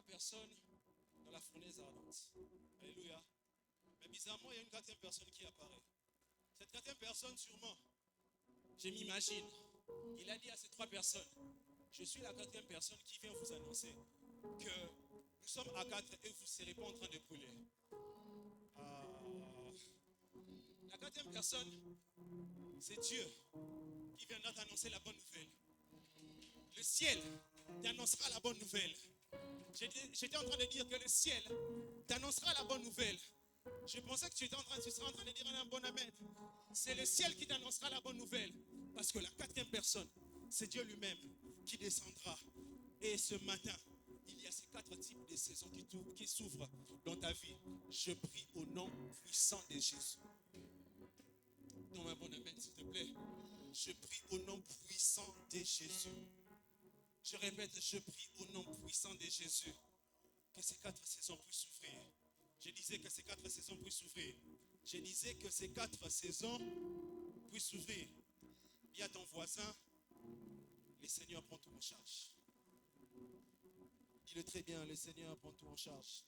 personnes dans la fournaise ardente. Alléluia. Mais bizarrement, il y a une quatrième personne qui apparaît. Cette quatrième personne, sûrement, je m'imagine, il a dit à ces trois personnes, je suis la quatrième personne qui vient vous annoncer que nous sommes à quatre et vous ne serez pas en train de brûler. La quatrième personne, c'est Dieu qui viendra t'annoncer la bonne nouvelle. Le ciel t'annoncera la bonne nouvelle. J'étais en train de dire que le ciel t'annoncera la bonne nouvelle. Je pensais que tu serais en train de dire un bon amen. C'est le ciel qui t'annoncera la bonne nouvelle. Parce que la quatrième personne, c'est Dieu lui-même qui descendra. Et ce matin, il y a ces quatre types de saisons qui s'ouvrent dans ta vie. Je prie au nom puissant de Jésus. Donne un bon amen, s'il te plaît. Je prie au nom puissant de Jésus. Je répète, je prie au nom puissant de Jésus que ces quatre saisons puissent s'ouvrir. Je disais que ces quatre saisons puissent s'ouvrir. Je disais que ces quatre saisons puissent s'ouvrir. Dis à ton voisin, le Seigneur prend tout en charge. Dis-le très bien, le Seigneur prend tout en charge.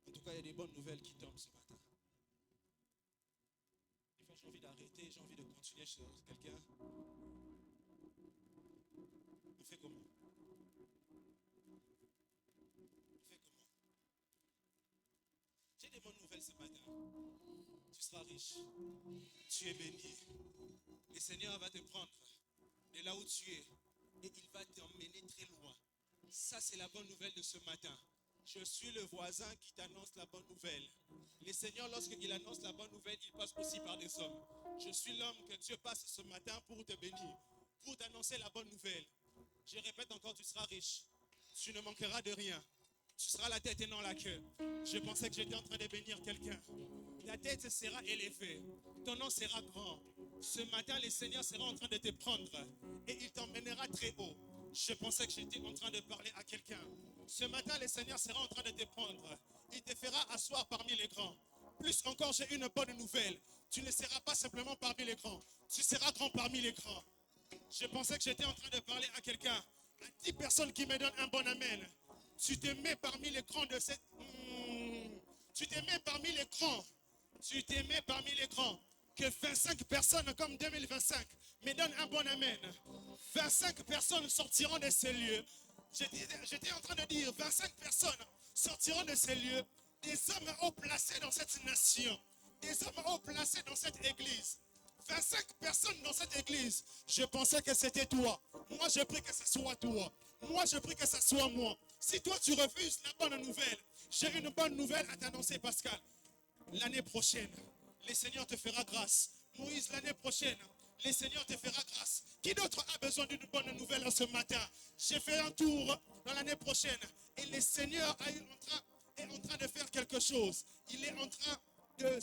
En tout cas, il y a des bonnes nouvelles qui tombent ce matin. Des fois, j'ai envie d'arrêter, j'ai envie de continuer sur quelqu'un. On fait comment? J'ai des bonnes nouvelles ce matin. Tu seras riche. Tu es béni. Le Seigneur va te prendre de là où tu es et il va t'emmener très loin. Ça, c'est la bonne nouvelle de ce matin. Je suis le voisin qui t'annonce la bonne nouvelle. Le Seigneur, lorsqu'il annonce la bonne nouvelle, il passe aussi par des hommes. Je suis l'homme que Dieu passe ce matin pour te bénir, pour t'annoncer la bonne nouvelle. Je répète encore, tu seras riche. Tu ne manqueras de rien. Tu seras la tête et non la queue. Je pensais que j'étais en train de bénir quelqu'un. Ta tête sera élevée. Ton nom sera grand. Ce matin, le Seigneur sera en train de te prendre et il t'emmènera très haut. Je pensais que j'étais en train de parler à quelqu'un. Ce matin, le Seigneur sera en train de te prendre. Il te fera asseoir parmi les grands. Plus encore, j'ai une bonne nouvelle. Tu ne seras pas simplement parmi les grands. Tu seras grand parmi les grands. Je pensais que j'étais en train de parler à quelqu'un. À 10 personnes qui me donnent un bon amen. Tu te mets parmi les grands de cette... Tu te mets parmi les grands. Tu te mets parmi les grands. Que 25 personnes comme 2025 me donnent un bon amen. 25 personnes sortiront de ces lieux. J'étais en train de dire 25 personnes sortiront de ces lieux. Des hommes haut placés dans cette nation. Des hommes haut placés dans cette église. 25 personnes dans cette église. Je pensais que c'était toi. Moi, je prie que ce soit toi. Moi, je prie que ce soit moi. Si toi, tu refuses la bonne nouvelle, j'ai une bonne nouvelle à t'annoncer, Pascal. L'année prochaine, le Seigneur te fera grâce. Moïse, l'année prochaine, le Seigneur te fera grâce. Qui d'autre a besoin d'une bonne nouvelle ce matin? J'ai fait un tour dans l'année prochaine et le Seigneur est en train de faire quelque chose. Il est en train de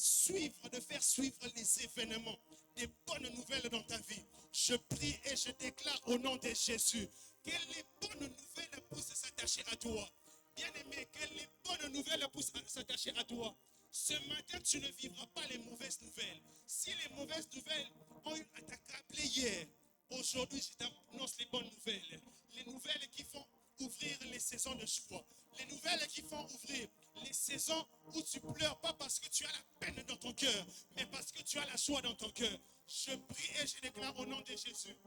faire suivre les événements, des bonnes nouvelles dans ta vie. Je prie et je déclare au nom de Jésus que les bonnes nouvelles puissent s'attacher à toi. Bien-aimé, que les bonnes nouvelles puissent s'attacher à toi. Ce matin, tu ne vivras pas les mauvaises nouvelles. Si les mauvaises nouvelles ont eu à t'accabler hier, aujourd'hui, je t'annonce les bonnes nouvelles. Les nouvelles qui font ouvrir les saisons de joie. Les nouvelles qui font ouvrir les saisons où tu pleures pas parce que tu as la peine dans ton cœur, mais parce que tu as la joie dans ton cœur. Je prie et je déclare au nom de Jésus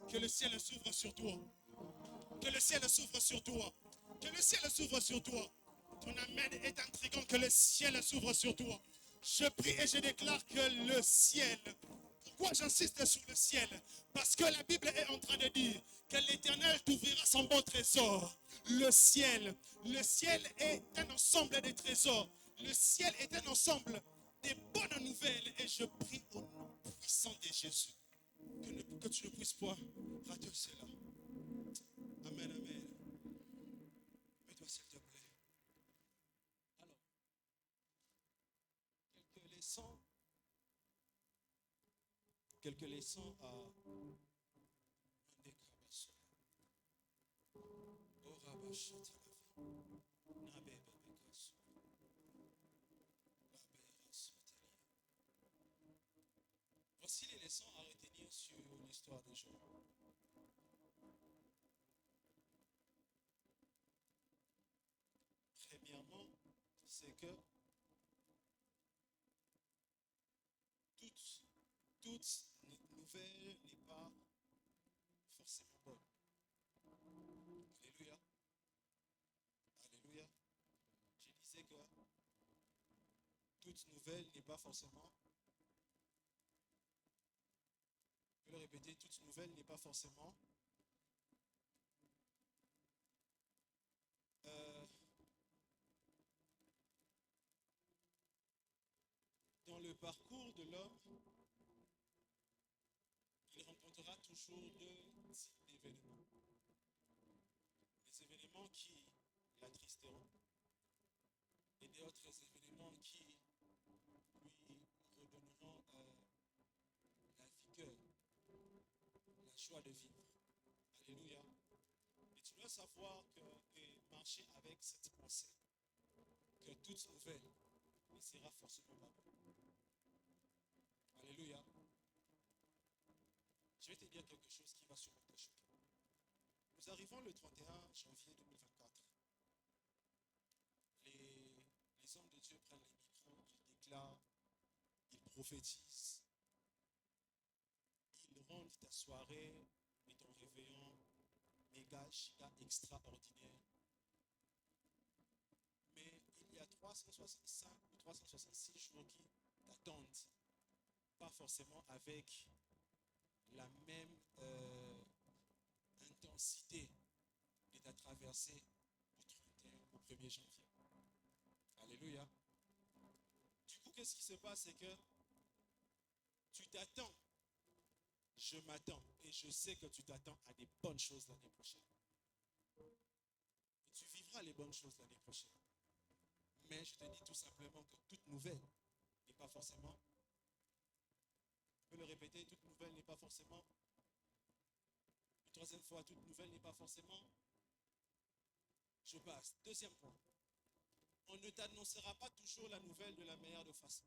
que le ciel s'ouvre sur toi. Que le ciel s'ouvre sur toi. Que le ciel s'ouvre sur toi. Ton amen est intriguant, que le ciel s'ouvre sur toi. Je prie et je déclare que le ciel, pourquoi j'insiste sur le ciel? Parce que la Bible est en train de dire que l'Éternel t'ouvrira son bon trésor. Le ciel est un ensemble de trésors. Le ciel est un ensemble des bonnes nouvelles. Et je prie au nom puissant de Jésus que tu ne puisses pas rater cela. Amen, amen. Mets-toi s'il te plaît. Alors, quelques leçons à voici les leçons à retenir sur l'histoire de Job. premièrement, c'est que toute, toute nouvelle n'est pas forcément bonne. Alléluia. Alléluia. Je disais que toute nouvelle n'est pas forcément, je vais le répéter, toute nouvelle n'est pas forcément euh, dans le parcours de l'homme, il rencontrera toujours deux types d'événements. Des événements qui l'attristeront et d'autres événements qui lui redonneront la vigueur, la joie de vivre. Alléluia. Et tu dois savoir que, et marcher avec cette pensée, que toute nouvelle ne sera forcément pas bonne. Alléluia. Je vais te dire quelque chose qui va sûrement te choquer. Nous arrivons le 31 janvier 2024. Les hommes de Dieu prennent les micros, ils déclarent, ils prophétisent, ils rendent ta soirée et ton réveillon méga, giga, extraordinaire. Mais il y a 365 ou 366 jours qui t'attendent, pas forcément avec la même intensité de ta traversée au 31, au 1er janvier. Alléluia. Du coup, qu'est-ce qui se passe? C'est que tu t'attends, je m'attends, et je sais que tu t'attends à des bonnes choses l'année prochaine. Et tu vivras les bonnes choses l'année prochaine. Mais je te dis tout simplement que toute nouvelle n'est pas forcément, je peux le répéter, toute nouvelle n'est pas forcément, une troisième fois, toute nouvelle n'est pas forcément, je passe. Deuxième point, on ne t'annoncera pas toujours la nouvelle de la meilleure de façon.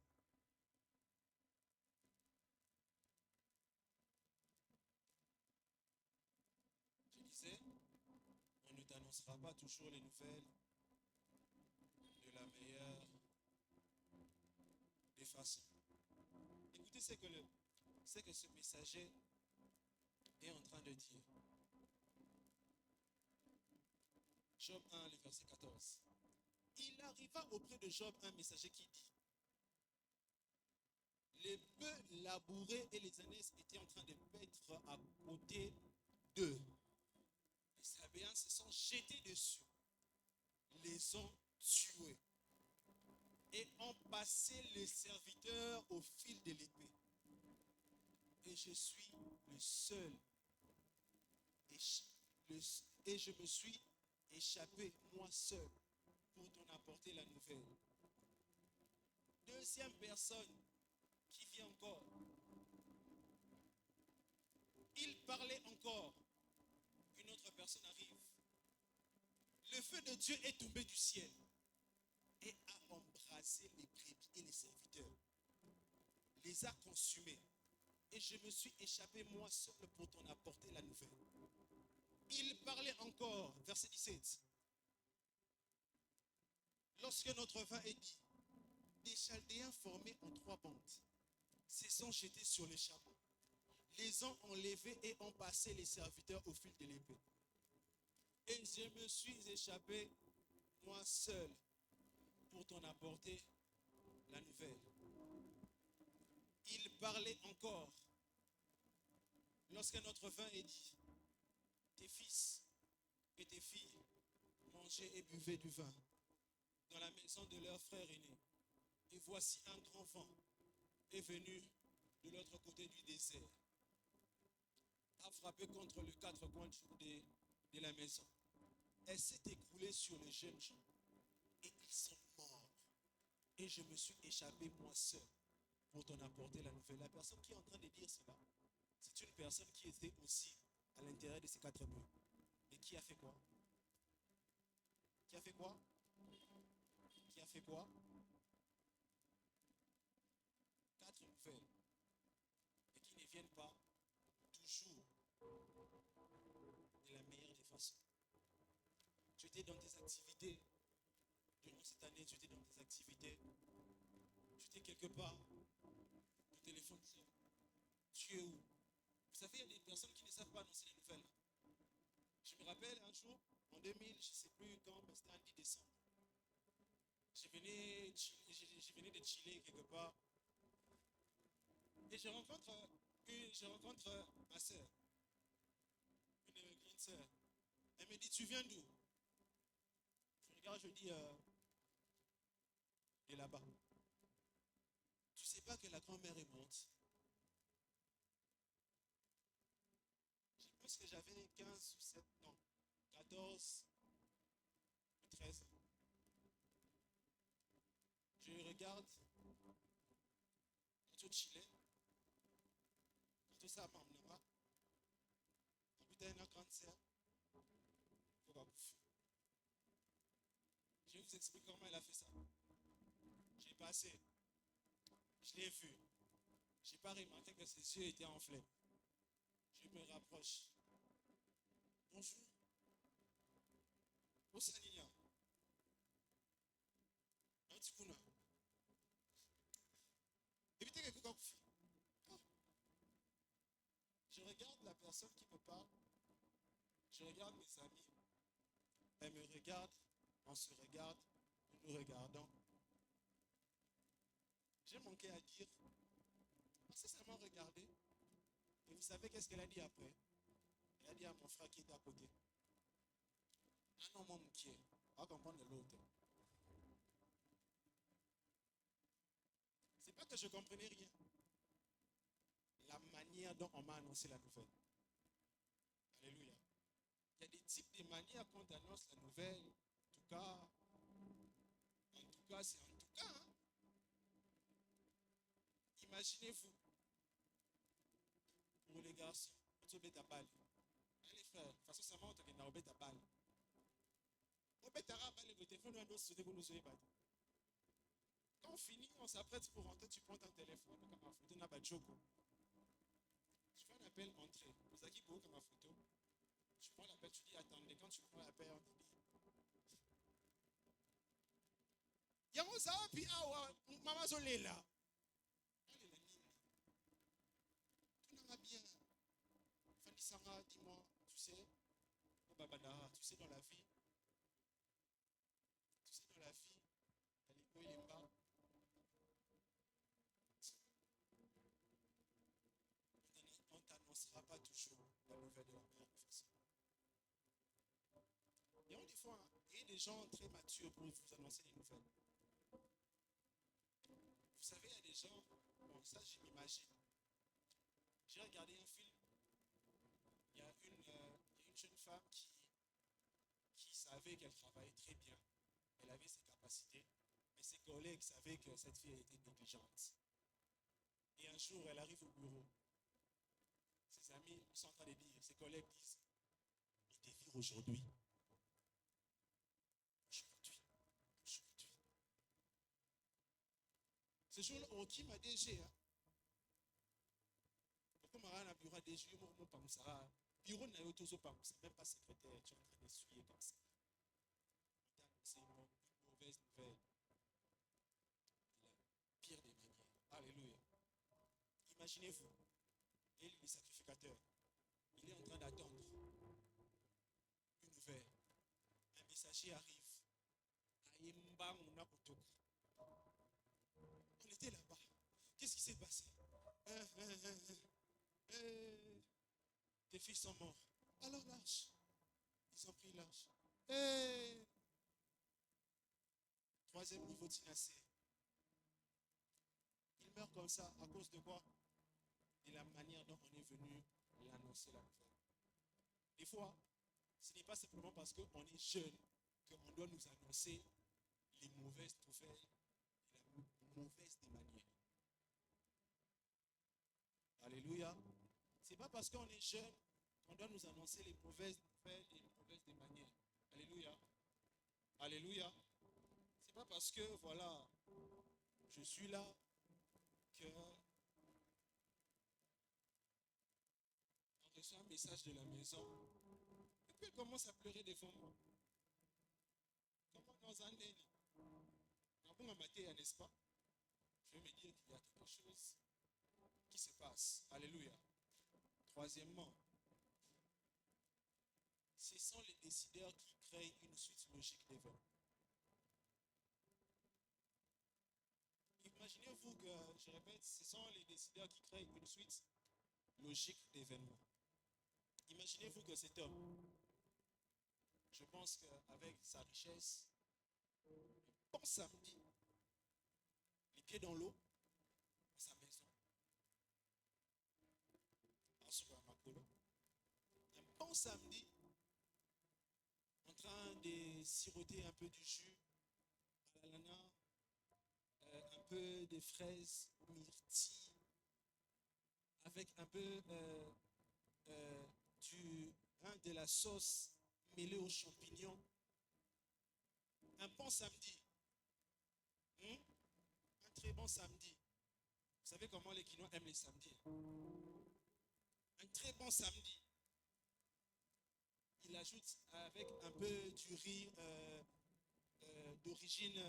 Je disais, on ne t'annoncera pas toujours les nouvelles de la meilleure des façons. Écoutez ce que ce messager est en train de dire. Job 1, le verset 14. Il arriva auprès de Job un messager qui dit: les bœufs labourés et les ânesses étaient en train de mettre à côté d'eux. Les Sabéens se sont jetés dessus, les ont tués et ont passé les serviteurs au fil de l'épée. Et je suis le seul, et je me suis échappé moi seul pour t'en apporter la nouvelle. Deuxième personne qui vient encore. Il parlait encore. Une autre personne arrive. Le feu de Dieu est tombé du ciel et a embrasé les brebis et les serviteurs, les a consumés. Et je me suis échappé moi seul pour t'en apporter la nouvelle. Il parlait encore, verset 17. Lorsque notre vin est dit, des Chaldéens formés en 3 bandes se sont jetés sur les chameaux, les ont enlevés et ont passé les serviteurs au fil de l'épée. Et je me suis échappé moi seul pour t'en apporter la nouvelle. Il parlait encore. Lorsque notre vin est dit, tes fils et tes filles mangeaient et buvaient du vin dans la maison de leur frère aîné. Et voici un grand vent est venu de l'autre côté du désert, a frappé contre les 4 coins de la maison. Elle s'est écroulée sur les jeunes gens et ils sont morts. Et je me suis échappé moi seul pour t'en apporter la nouvelle. La personne qui est en train de dire cela, c'est une personne qui était aussi à l'intérieur de ces 4 bœufs. Et qui a fait quoi? Qui a fait quoi? Qui a fait quoi? 4 nouvelles. Et qui ne viennent pas toujours de la meilleure des façons. Tu étais dans tes activités de durant cette année, tu étais dans tes activités, tu étais quelque part, ton téléphone sonne. Tu es où? Vous savez, il y a des personnes qui ne savent pas annoncer les nouvelles. Je me rappelle un jour, en 2000, je ne sais plus quand, mais c'était un 10 décembre. Je venais de chiller quelque part et je rencontre ma soeur, une de mes grandes sœurs. Elle me dit, tu viens d'où? Je regarde, je dis, de là-bas. Tu sais pas que la grand-mère est morte? Je pense que j'avais 15 ou 7, non, 14 ou 13 ans. Je regarde, quand tu chillais, quand tu sais, maman, quand tu es une grande sœur, faut pas bouffer. Je vais vous expliquer comment elle a fait ça. J'ai passé, je l'ai vu. Je n'ai pas remarqué que ses yeux étaient enflés. Je me rapproche. Bonjour. Où ça, Nina? Un petit coup, là. Et puis, tu es Je regarde la personne qui me parle. Je regarde mes amis. Elle me regarde. On se regarde. Nous nous regardons. J'ai manqué à dire. On s'est seulement regardé. Et vous savez qu'est-ce qu'elle a dit après? Elle a dit à mon frère qui était à côté. Un homme qui est. On va comprendre l'autre. C'est pas que je comprenais rien. La manière dont on m'a annoncé la nouvelle. Alléluia. Il y a des types de manières qu'on annonce la nouvelle. C'est en tout cas. Hein. Imaginez-vous, pour les garçons, vous êtes à balle. Allez frère, de toute façon, ça montre que vous êtes à balle. Vous êtes à balle, le téléphone, vous nous pas. Quand on finit, on s'apprête pour rentrer, tu prends ton téléphone, comme ma photo, n'a pas de joke. Tu fais un appel entrée. Vous avez qui beau comme ma photo? Tu prends l'appel, tu dis attendez, quand tu prends l'appel, on te dit. Yango ça puis awa maman zolé là. Elle est la mine. Tout n'a pas bien. Fanny Sanga, dis-moi, tu sais, au Babada, tu sais dans la vie, elle est où il est bas. On ne t'annoncera pas toujours la nouvelle de la meilleure façon. Et on des fois, il y a des gens très matures pour vous annoncer les nouvelles. Vous savez, il y a des gens, bon, ça je m'imagine. J'ai regardé un film, il y a une jeune femme qui savait qu'elle travaillait très bien. Elle avait ses capacités, mais ses collègues savaient que cette fille était négligente. Et un jour, elle arrive au bureau. Ses amis sont en train de dire, ses collègues disent, il délire aujourd'hui. Ce jour-là, on qui m'a DG. Comme on a un bureau DG, on pas ça. Bureau n'a eu toujours pas ça. Même pas secrétaire, tu es en train d'essuyer comme ça. C'est une mauvaise nouvelle. La pire des manières. Alléluia. Imaginez-vous, il est le sacrificateur. Il est en train d'attendre une nouvelle. Un messager arrive. On était là-bas. Qu'est-ce qui s'est passé? Tes fils sont morts. Alors lâche. Ils ont pris l'âge. Troisième niveau tinacé. Il meurt comme ça à cause de quoi? De la manière dont on est venu l'annoncer la nouvelle. Des fois, ce n'est pas simplement parce qu'on est jeune qu'on doit nous annoncer les mauvaises nouvelles et la mauvaise des manières. Alléluia. Ce n'est pas parce qu'on est jeune qu'on doit nous annoncer les mauvaises nouvelles et les mauvaises des manières. Alléluia. Alléluia. Ce n'est pas parce que, voilà, je suis là que on reçoit un message de la maison. Et puis elle commence à pleurer devant moi. Comment dans un nez? n'est-ce pas? Je vais me dire qu'il y a quelque chose qui se passe. Alléluia. Troisièmement, ce sont les décideurs qui créent une suite logique d'événements. Imaginez-vous que, je répète, ce sont les décideurs qui créent une suite logique d'événements. Imaginez-vous que cet homme, je pense qu'avec sa richesse, un bon samedi, les pieds dans l'eau, sa maison, en Suamakolo, un bon samedi, en train de siroter un peu du jus à l'ananas, un peu de fraises, myrtilles, avec un peu de la sauce mêlée aux champignons. Un bon samedi. Un très bon samedi. Vous savez comment les Quinois aiment les samedis? Un très bon samedi. Il ajoute avec un peu du riz d'origine,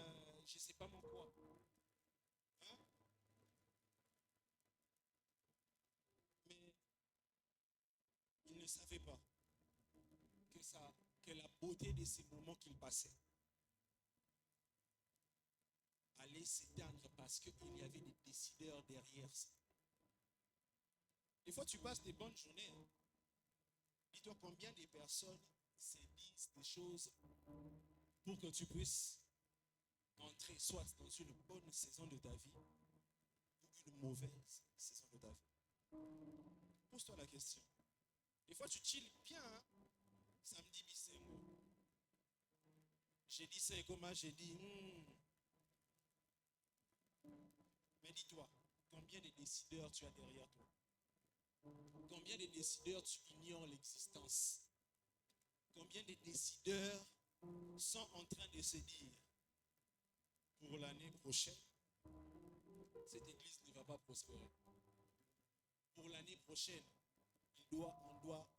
je ne sais pas moi quoi. Hein? Mais il ne savait pas que la beauté de ces moments qu'il passait allait s'éteindre parce qu'il y avait des décideurs derrière ça. Des fois, tu passes des bonnes journées. Hein. Dis-toi combien de personnes se disent des choses pour que tu puisses entrer soit dans une bonne saison de ta vie ou une mauvaise saison de ta vie. Pose-toi la question. Des fois, tu chilles bien. Hein? Samedi, bisengo. J'ai dit ça et comment j'ai dit. Mais dis-toi, combien de décideurs tu as derrière toi? Combien de décideurs tu ignores l'existence? Combien de décideurs sont en train de se dire, pour l'année prochaine, cette église ne va pas prospérer. Pour l'année prochaine, on doit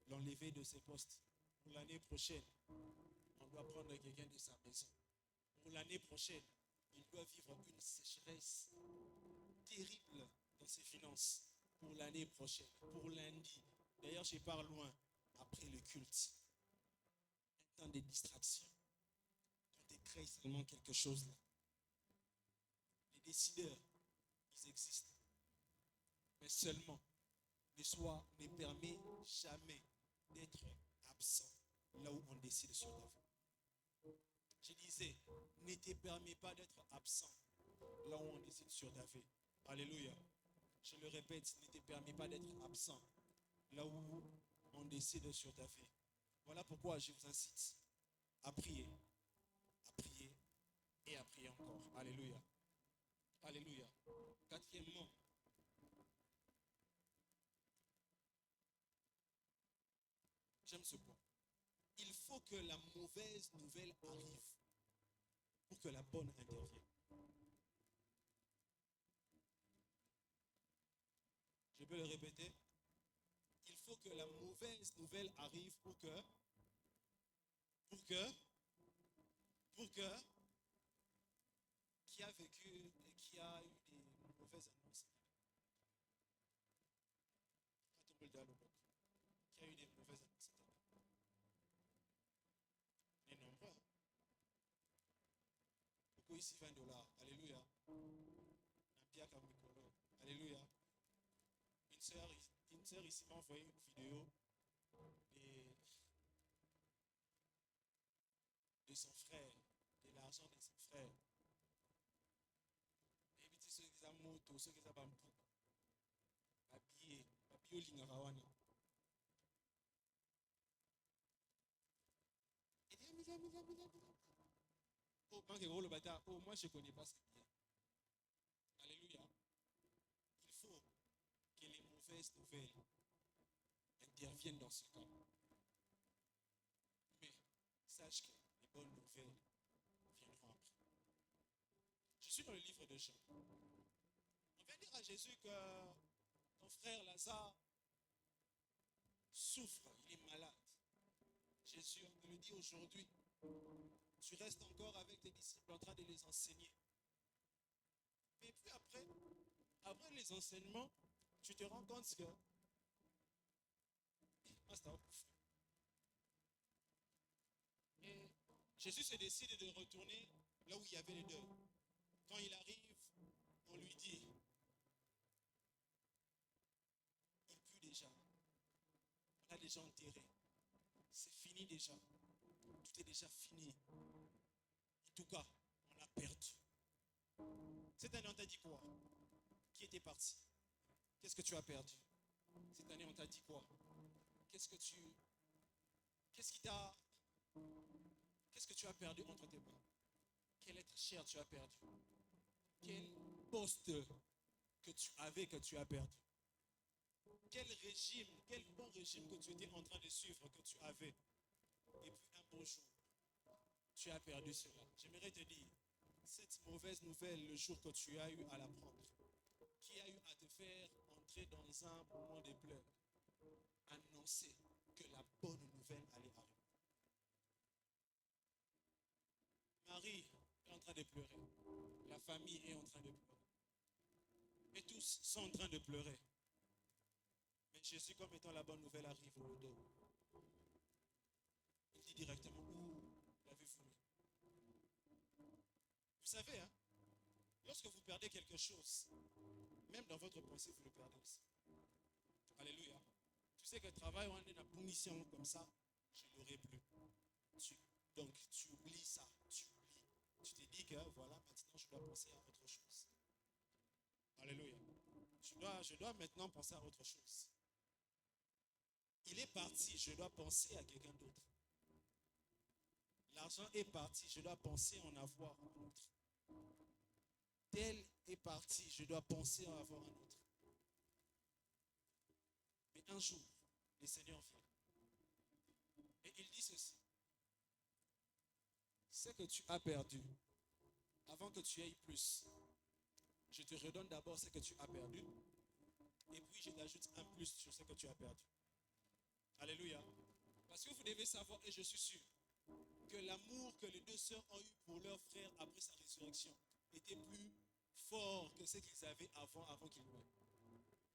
l'enlever de ses postes. Pour l'année prochaine, on doit prendre quelqu'un de sa maison. Pour l'année prochaine, il doit vivre une sécheresse terrible dans ses finances. Pour l'année prochaine, pour lundi. D'ailleurs, je pars loin. Après le culte, un temps de distraction. Quand tu crées seulement quelque chose là. Les décideurs, ils existent. Mais seulement, ne permet jamais d'être absent là où on décide sur ta vie. Je disais, ne te permet pas d'être absent là où on décide sur ta vie. Alléluia. Je le répète, ne te permet pas d'être absent là où on décide sur ta vie. Voilà pourquoi je vous incite à prier et à prier encore. Alléluia. Alléluia. Quatrièmement, j'aime ce point. Il faut que la mauvaise nouvelle arrive pour que la bonne intervienne. Je peux le répéter. Il faut que la mauvaise nouvelle arrive pour que qui a vécu et qui a eu des mauvaises annonces. Qui a eu des mauvaises annonces. Les nombreux. Pourquoi ici $20? Alléluia. Alléluia. Une sœur ici m'a envoyé une vidéo de son frère, de l'argent de son frère. Et puis ceux qui ont moto, ceux qui ont bambou, habillé l'ingarawana. Et oh, moi je ne connais pas ça bien. Alléluia. Il faut que les mauvaises nouvelles interviennent dans ce cas. Mais sache que les bonnes nouvelles viendront après. Je suis dans le livre de Jean. On vient dire à Jésus que ton frère Lazare souffre, il est malade. Jésus nous le dit aujourd'hui. Tu restes encore avec tes disciples en train de les enseigner. Et puis après les enseignements, tu te rends compte que et Jésus se décide de retourner là où il y avait les deuils. Quand il arrive, on lui dit, il pue déjà. On a déjà enterré. C'est fini déjà. Tout est déjà fini. En tout cas, on a perdu. Cette année, on t'a dit quoi? Qui était parti? Qu'est-ce que tu as perdu? Cette année, on t'a dit quoi? Qu'est-ce que tu... Qu'est-ce qui t'a... Qu'est-ce que tu as perdu entre tes mains? Quel être cher tu as perdu? Quel poste que tu avais que tu as perdu? Quel régime, quel bon régime que tu étais en train de suivre que tu avais? Et puis un beau jour, tu as perdu cela. J'aimerais te dire, cette mauvaise nouvelle, le jour que tu as eu à l'apprendre, qui a eu à te faire entrer dans un moment de pleurs, annoncer que la bonne nouvelle allait arriver. Marie est en train de pleurer. La famille est en train de pleurer. Et tous sont en train de pleurer. Mais Jésus, comme étant la bonne nouvelle, arrive au dos. Il dit directement, où l'avez-vous mis? Vous savez, hein, lorsque vous perdez quelque chose, même dans votre pensée, vous le perdez aussi. Alléluia. Tu sais que le travail, on a une punition comme ça, je ne l'aurai plus. Donc, tu oublies ça, tu oublies. Tu te dis que voilà, maintenant, je dois penser à autre chose. Alléluia. Je dois maintenant penser à autre chose. Il est parti, je dois penser à quelqu'un d'autre. L'argent est parti, je dois penser en avoir un autre. Tel est parti, je dois penser en avoir un autre. Mais un jour, le Seigneur vient. Et il dit ceci. Ce que tu as perdu, avant que tu aies plus, je te redonne d'abord ce que tu as perdu. Et puis je t'ajoute un plus sur ce que tu as perdu. Alléluia. Parce que vous devez savoir, et je suis sûr, que l'amour que les deux sœurs ont eu pour leur frère après sa résurrection était plus fort que ce qu'ils avaient avant qu'ils meurent.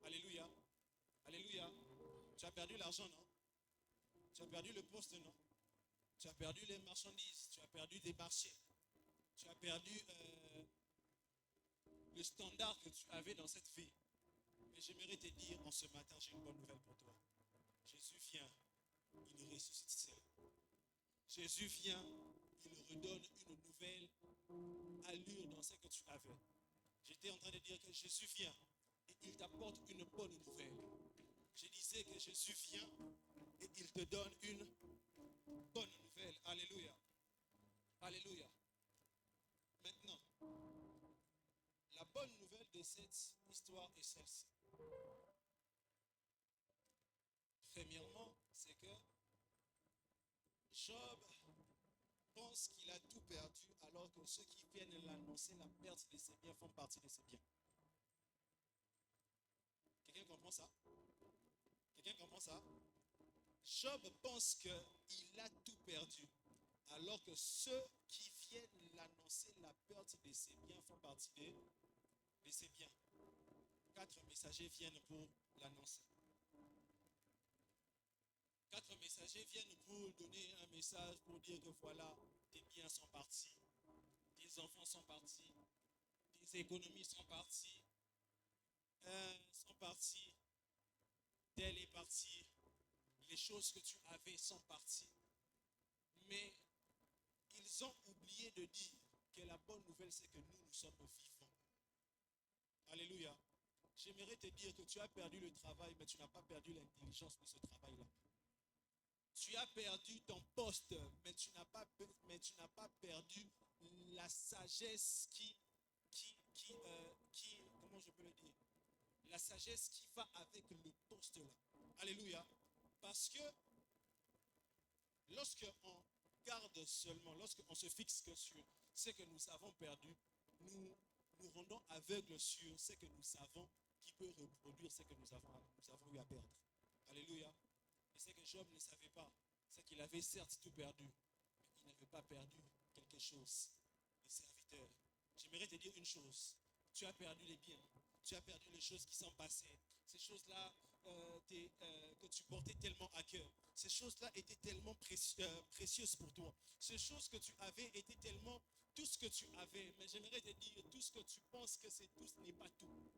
Alléluia. Alléluia. Tu as perdu l'argent, non? Tu as perdu le poste, non? Tu as perdu les marchandises. Tu as perdu des marchés. Tu as perdu le standard que tu avais dans cette vie. Mais j'aimerais te dire en ce matin, j'ai une bonne nouvelle pour toi. Jésus vient, il ressuscite cela. Jésus vient, il redonne une nouvelle allure dans ce que tu avais. J'étais en train de dire que Jésus vient et il t'apporte une bonne nouvelle. Je disais que Jésus vient et il te donne une bonne nouvelle. Alléluia. Alléluia. Maintenant, la bonne nouvelle de cette histoire est celle-ci. Premièrement, c'est que Job pense qu'il a tout perdu alors que ceux qui viennent l'annoncer la perte de ses biens font partie de ses biens. Quelqu'un comprend ça? Quelqu'un comprend ça? Job pense qu'il a tout perdu alors que ceux qui viennent l'annoncer la perte de ses biens font partie de ses biens. 4 messagers viennent pour l'annoncer. 4 messagers viennent pour donner un message pour dire que voilà, tes biens sont partis, tes enfants sont partis, tes économies sont parties, tel est parti, les choses que tu avais sont parties. Mais ils ont oublié de dire que la bonne nouvelle, c'est que nous sommes vivants. Alléluia. J'aimerais te dire que tu as perdu le travail, mais tu n'as pas perdu l'intelligence de ce travail-là. Tu as perdu ton poste, mais tu n'as pas perdu la sagesse comment je peux le dire? La sagesse qui va avec le poste là. Alléluia. Parce que lorsqu'on garde seulement, lorsqu'on se fixe que sur ce que nous avons perdu, nous nous rendons aveugles sur ce que nous avons qui peut reproduire ce que nous avons eu à perdre. Alléluia. Et ce que Job ne savait pas, c'est qu'il avait certes tout perdu, mais il n'avait pas perdu quelque quelque chose. Les serviteurs, j'aimerais te dire une chose. Tu as perdu les biens. Tu as perdu les choses qui sont passées. Ces choses-là que tu portais tellement à cœur. Ces choses-là étaient tellement précieuses pour toi. Ces choses que tu avais étaient tellement tout ce que tu avais. Mais j'aimerais te dire, tout ce que tu penses que c'est tout, ce n'est pas tout.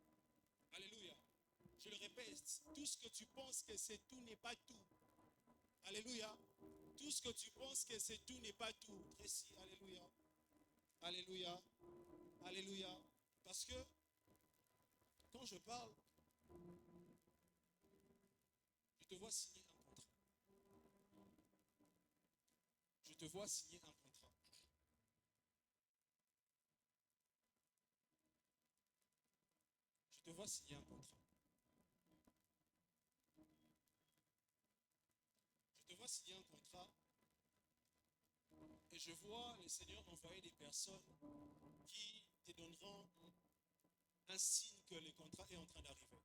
Alléluia. Je le répète, tout ce que tu penses que c'est tout n'est pas tout. Alléluia. Tout ce que tu penses que c'est tout n'est pas tout. Tracy, alléluia. Alléluia. Alléluia. Parce que quand je parle, je te vois signer un contrat. Je te vois signer un contrat. Je te vois signer un contrat. Je te vois signer un contrat et je vois le Seigneur envoyer des personnes qui te donneront un signe que le contrat est en train d'arriver.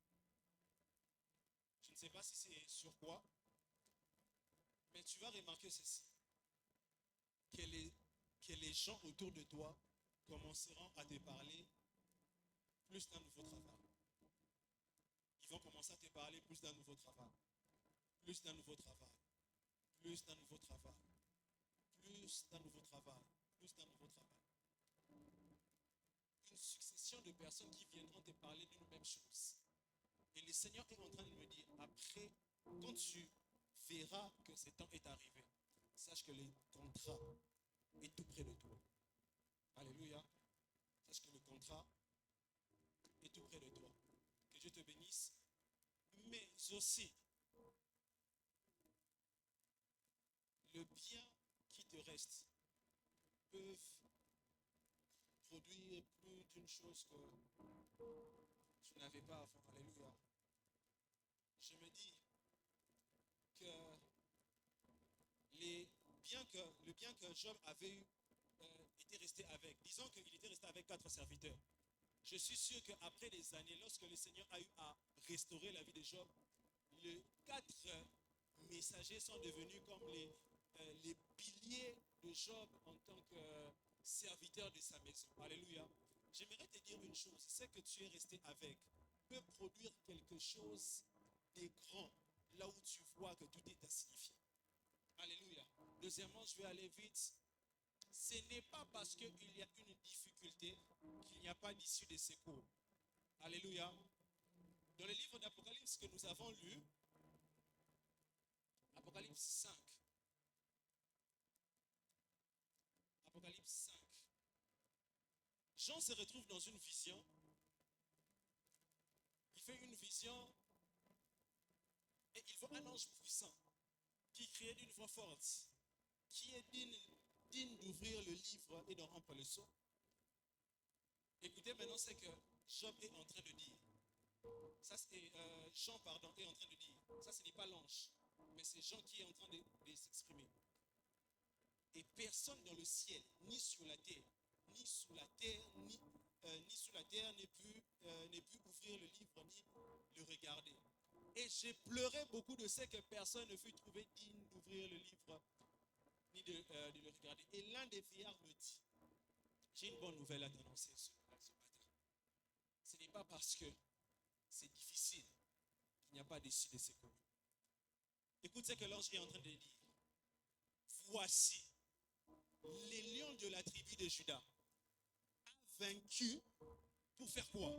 Je ne sais pas si c'est sur quoi, mais tu vas remarquer ceci, que les gens autour de toi commenceront à te parler plus d'un nouveau travail. Ils vont commencer à te parler plus d'un nouveau travail, plus d'un nouveau travail, plus d'un nouveau travail, plus d'un nouveau travail, plus d'un nouveau travail. Une succession de personnes qui viendront te parler d'une même chose. Et le Seigneur est en train de me dire, après, quand tu verras que ce temps est arrivé, sache que le contrat est tout près de toi. Alléluia. Sache que le contrat est tout près de toi. Que Dieu te bénisse. Mais aussi, le bien qui te reste peut produire plus d'une chose que tu n'avais pas avant. Alléluia. Je me dis que le bien que Job avait eu était resté avec. Disons qu'il était resté avec 4 serviteurs. Je suis sûr qu'après des années, lorsque le Seigneur a eu à restaurer la vie de Job, les 4 messagers sont devenus comme les piliers de Job en tant que serviteur de sa maison. Alléluia. J'aimerais te dire une chose, c'est que tu es resté avec peut produire quelque chose de grand là où tu vois que tout est insignifiant. Alléluia. Deuxièmement, je vais aller vite. Ce n'est pas parce qu'il y a une difficulté qu'il n'y a pas d'issue de secours. Alléluia. Dans le livre d'Apocalypse que nous avons lu, Apocalypse 5. Apocalypse 5. Jean se retrouve dans une vision. Il fait une vision et il voit un ange puissant qui criait d'une voix forte, qui est digne d'ouvrir le livre et d'en rompre le sceau. Écoutez maintenant ce que Job est en train de dire. Ça, c'est Jean, pardon, est en train de dire. Ça, ce n'est pas l'ange, mais c'est Jean qui est en train de s'exprimer. Et personne dans le ciel, ni sur la terre, ni sous la terre, ni sous la terre n'est pu ouvrir le livre, ni le regarder. Et j'ai pleuré beaucoup de ce que personne ne fut trouvé digne d'ouvrir le livre, ni de le regarder. Et l'un des vieillards me dit, j'ai une bonne nouvelle à t'annoncer ce matin. Ce n'est pas parce que c'est difficile qu'il n'y a pas d'issue de secours. Écoute ce que l'ange est en train de dire. Voici, les lions de la tribu de Juda a vaincu pour faire quoi?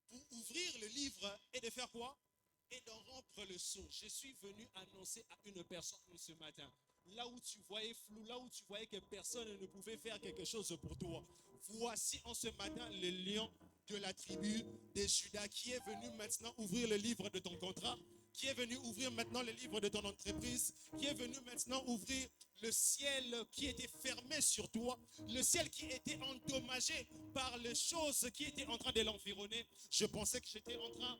Pour ouvrir le livre et de faire quoi? Et d'en rompre le sceau. Je suis venu annoncer à une personne ce matin. Là où tu voyais flou, là où tu voyais que personne ne pouvait faire quelque chose pour toi. Voici en ce matin le lion de la tribu de Juda qui est venu maintenant ouvrir le livre de ton contrat, qui est venu ouvrir maintenant le livre de ton entreprise, qui est venu maintenant ouvrir le ciel qui était fermé sur toi, le ciel qui était endommagé par les choses qui étaient en train de l'environner. Je pensais que j'étais en train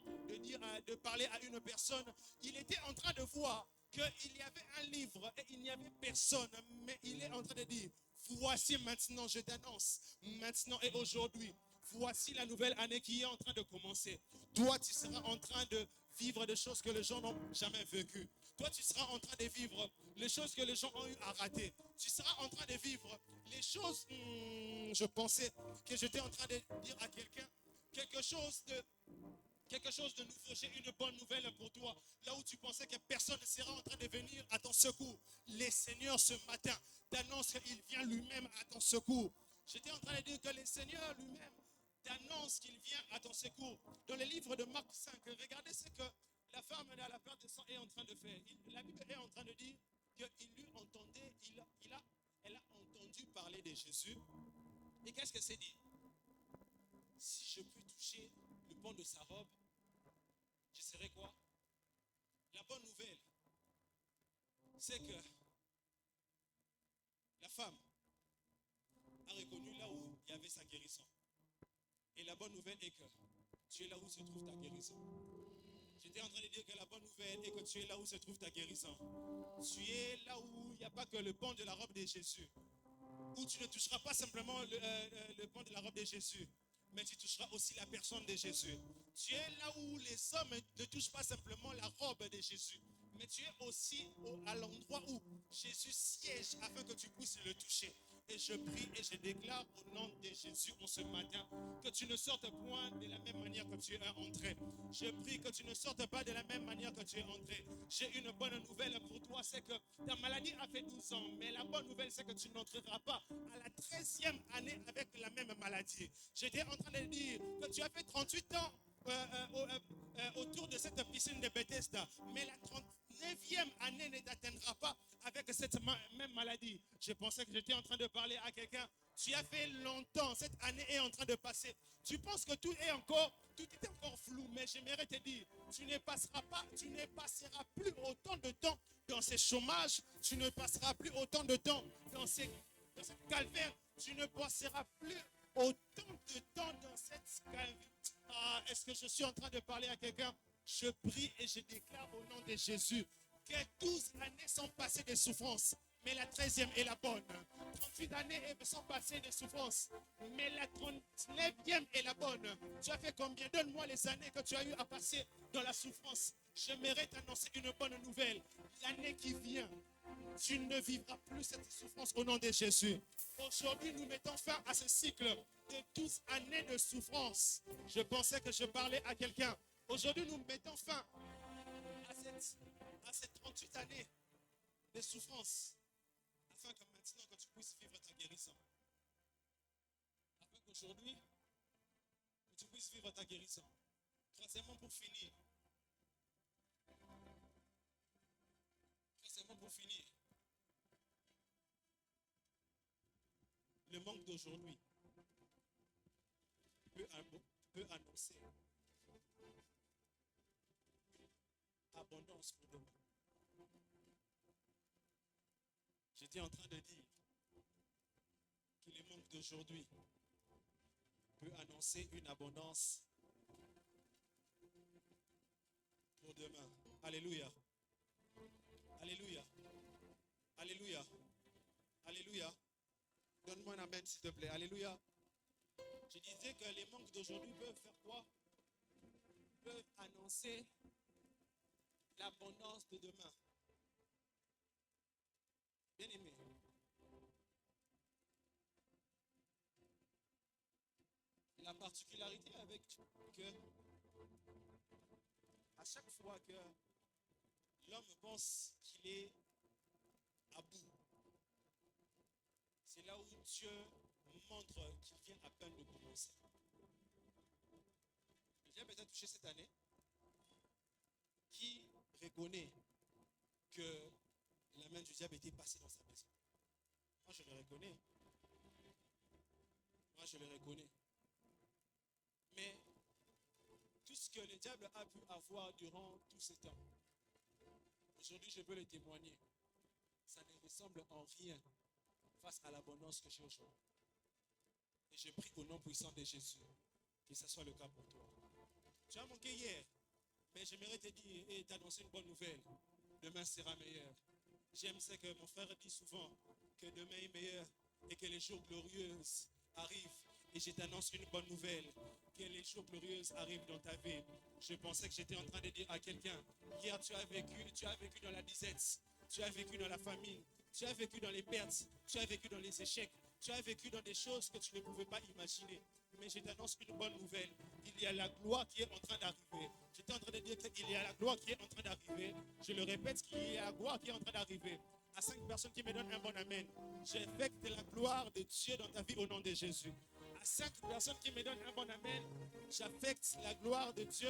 de parler à une personne. Il était en train de voir qu'il y avait un livre et il n'y avait personne, mais il est en train de dire, voici maintenant, je t'annonce, maintenant et aujourd'hui, voici la nouvelle année qui est en train de commencer. Toi, tu seras en train de vivre des choses que les gens n'ont jamais vécues. Toi, tu seras en train de vivre les choses que les gens ont eu à rater. Tu seras en train de vivre les choses, je pensais que j'étais en train de dire à quelqu'un quelque chose de nouveau. J'ai une bonne nouvelle pour toi. Là où tu pensais que personne ne sera en train de venir à ton secours, le Seigneur ce matin t'annonce qu'il vient lui-même à ton secours. J'étais en train de dire que le Seigneur lui-même t'annonce qu'il vient à ton secours. Dans le livre de Marc 5, regardez ce que la femme à la perte de sang est en train de faire. La Bible est en train de dire qu'il lui entendait, elle a entendu parler de Jésus. Et qu'est-ce que c'est dit? Si je puis toucher le pan de sa robe, je serai quoi? La bonne nouvelle, c'est que la femme a reconnu là où il y avait sa guérison. Et la bonne nouvelle est que tu es là où se trouve ta guérison. J'étais en train de dire que la bonne nouvelle est que tu es là où se trouve ta guérison. Tu es là où il n'y a pas que le pan de la robe de Jésus. Où tu ne toucheras pas simplement le pan de la robe de Jésus, mais tu toucheras aussi la personne de Jésus. Tu es là où les hommes ne touchent pas simplement la robe de Jésus, mais tu es aussi à l'endroit où Jésus siège afin que tu puisses le toucher. Et je prie et je déclare au nom de Jésus en ce matin que tu ne sortes point de la même manière que tu es entré. Je prie que tu ne sortes pas de la même manière que tu es entré. J'ai une bonne nouvelle pour toi, c'est que ta maladie a fait 12 ans, mais la bonne nouvelle c'est que tu n'entreras pas à la 13e année avec la même maladie. J'étais en train de dire que tu as fait 38 ans autour de cette piscine de Bethesda, mais la 39e année ne t'atteindra pas avec cette même maladie. Je pensais que j'étais en train de parler à quelqu'un. Tu as fait longtemps, cette année est en train de passer. Tu penses que tout est encore flou, mais j'aimerais te dire, tu ne passeras plus autant de temps dans ces chômages, tu ne passeras plus autant de temps dans cette calvaire, tu ne passeras plus autant de temps dans cette calvaire. Est-ce que je suis en train de parler à quelqu'un? Je prie et je déclare au nom de Jésus que 12 années sont passées de souffrance, mais la 13e est la bonne. 38 années sont passées de souffrance, mais la 39e est la bonne. Tu as fait combien? Donne-moi les années que tu as eu à passer dans la souffrance. J'aimerais t'annoncer une bonne nouvelle. L'année qui vient, tu ne vivras plus cette souffrance au nom de Jésus. Aujourd'hui, nous mettons fin à ce cycle de 12 années de souffrance. Je pensais que je parlais à quelqu'un. Aujourd'hui, nous mettons fin à ces 38 années de souffrance, afin que maintenant que tu puisses vivre ta guérison. Afin qu'aujourd'hui, que tu puisses vivre ta guérison. Troisièmement, pour finir. Le manque d'aujourd'hui peut annoncer abondance pour demain. J'étais en train de dire que le manque d'aujourd'hui peut annoncer une abondance pour demain. Alléluia. Alléluia. Alléluia. Alléluia. Donne-moi un amen, s'il te plaît. Alléluia. Je disais que les manques d'aujourd'hui peuvent faire quoi? Peuvent annoncer l'abondance de demain. Bien aimé. La particularité avec que à chaque fois que l'homme pense qu'il est à bout, c'est là où Dieu montre qu'il vient à peine de commencer. Le diable est touché cette année. Qui reconnaît que la main du diable était passée dans sa maison? Moi, je le reconnais. Mais tout ce que le diable a pu avoir durant tout ce temps, aujourd'hui, je peux le témoigner. Ça ne ressemble en rien face à l'abondance que j'ai aujourd'hui. Et je prie au nom puissant de Jésus que ce soit le cas pour toi. Tu as manqué hier, mais j'aimerais te dire et t'annoncer une bonne nouvelle. Demain sera meilleur. J'aime ce que mon frère dit souvent, que demain est meilleur et que les jours glorieux arrivent. Et je t'annonce une bonne nouvelle, que les jours glorieux arrivent dans ta vie. Je pensais que j'étais en train de dire à quelqu'un, hier tu as vécu dans la disette, tu as vécu dans la famine, tu as vécu dans les pertes, tu as vécu dans les échecs, tu as vécu dans des choses que tu ne pouvais pas imaginer. Mais je t'annonce une bonne nouvelle. Il y a la gloire qui est en train d'arriver. J'étais en train de dire qu'il y a la gloire qui est en train d'arriver. Je le répète, qu'il y a la gloire qui est en train d'arriver. À 5 personnes qui me donnent un bon amen. J'effecte la gloire de Dieu dans ta vie au nom de Jésus. À 5 personnes qui me donnent un bon amen, j'affecte la gloire de Dieu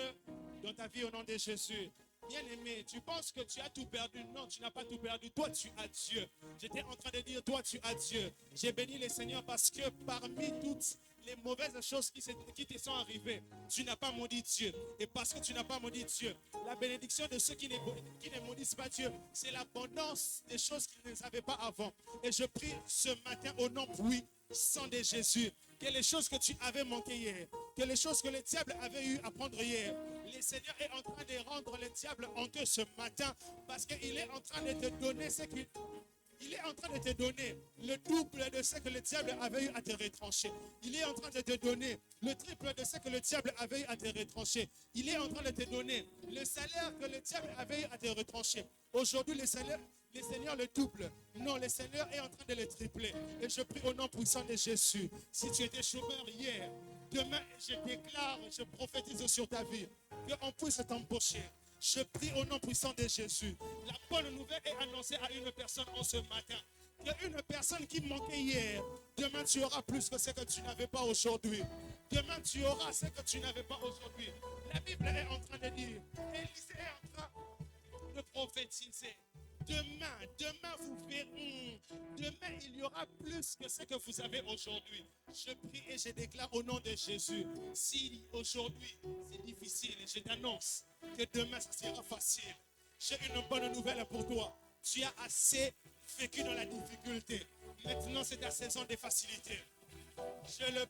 dans ta vie au nom de Jésus. Bien-aimé, tu penses que tu as tout perdu. Non, tu n'as pas tout perdu. Toi, tu as Dieu. J'étais en train de dire, toi, tu as Dieu. J'ai béni le Seigneur parce que parmi toutes les mauvaises choses qui te sont arrivées, tu n'as pas maudit Dieu. Et parce que tu n'as pas maudit Dieu, la bénédiction de ceux qui ne maudissent pas Dieu, c'est l'abondance des choses qu'ils ne savaient pas avant. Et je prie ce matin au nom puissant de Jésus, que les choses que tu avais manquées hier, que les choses que le diable avait eu à prendre hier, le Seigneur est en train de rendre le diable honteux ce matin parce qu'il est en train de te donner ce qu'il... Il est en train de te donner le double de ce que le diable avait eu à te retrancher. Il est en train de te donner le triple de ce que le diable avait eu à te retrancher. Il est en train de te donner le salaire que le diable avait eu à te retrancher. Aujourd'hui, le Seigneur le double. Non, le Seigneur est en train de le tripler. Et je prie au nom puissant de Jésus. Si tu étais chômeur hier, demain, je déclare, je prophétise sur ta vie qu'on puisse t'embaucher. Je prie au nom puissant de Jésus. La bonne nouvelle est annoncée à une personne en ce matin. Une personne qui manquait hier, demain tu auras plus que ce que tu n'avais pas aujourd'hui. Demain tu auras ce que tu n'avais pas aujourd'hui. La Bible est en train de dire, Élisée est en train de prophétiser. Demain vous verrez, demain il y aura plus que ce que vous avez aujourd'hui. Je prie et je déclare au nom de Jésus, si aujourd'hui c'est difficile, je t'annonce que demain ça sera facile. J'ai une bonne nouvelle pour toi. Tu as assez vécu dans la difficulté. Maintenant c'est ta saison de facilité. Je le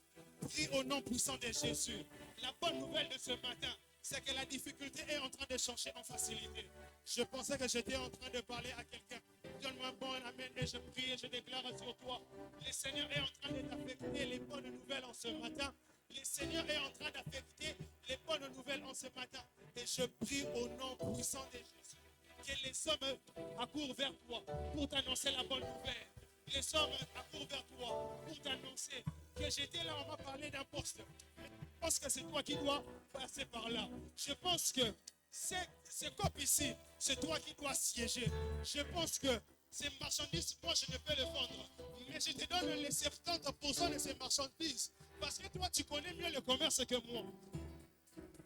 prie au nom puissant de Jésus. La bonne nouvelle de ce matin, c'est que la difficulté est en train de changer en facilité. Je pensais que j'étais en train de parler à quelqu'un. Donne-moi un bon amen et je prie et je déclare sur toi. Le Seigneur est en train de t'affecter les bonnes nouvelles en ce matin. Le Seigneur est en train d'affecter les bonnes nouvelles en ce matin. Et je prie au nom puissant de Jésus que les hommes accourent vers toi pour t'annoncer la bonne nouvelle. Les hommes accourent vers toi pour t'annoncer que j'étais là, on m'a parlé d'un poste. Je pense que c'est toi qui dois passer par là. Je pense que ce cop ici, c'est toi qui dois siéger. Je pense que ces marchandises, moi je ne peux les vendre. Mais je te donne les 70% de ces marchandises. Parce que toi, tu connais mieux le commerce que moi.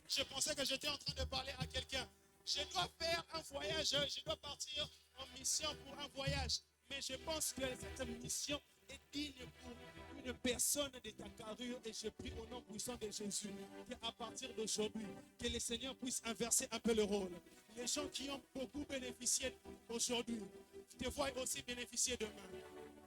Je pensais que j'étais en train de parler à quelqu'un. Je dois faire un voyage, je dois partir en mission pour un voyage. Mais je pense que cette mission est digne pour une personne de ta carrure. Et je prie au nom puissant de Jésus qu'à partir d'aujourd'hui, que le Seigneur puisse inverser un peu le rôle. Les gens qui ont beaucoup bénéficié aujourd'hui, te voient aussi bénéficier demain.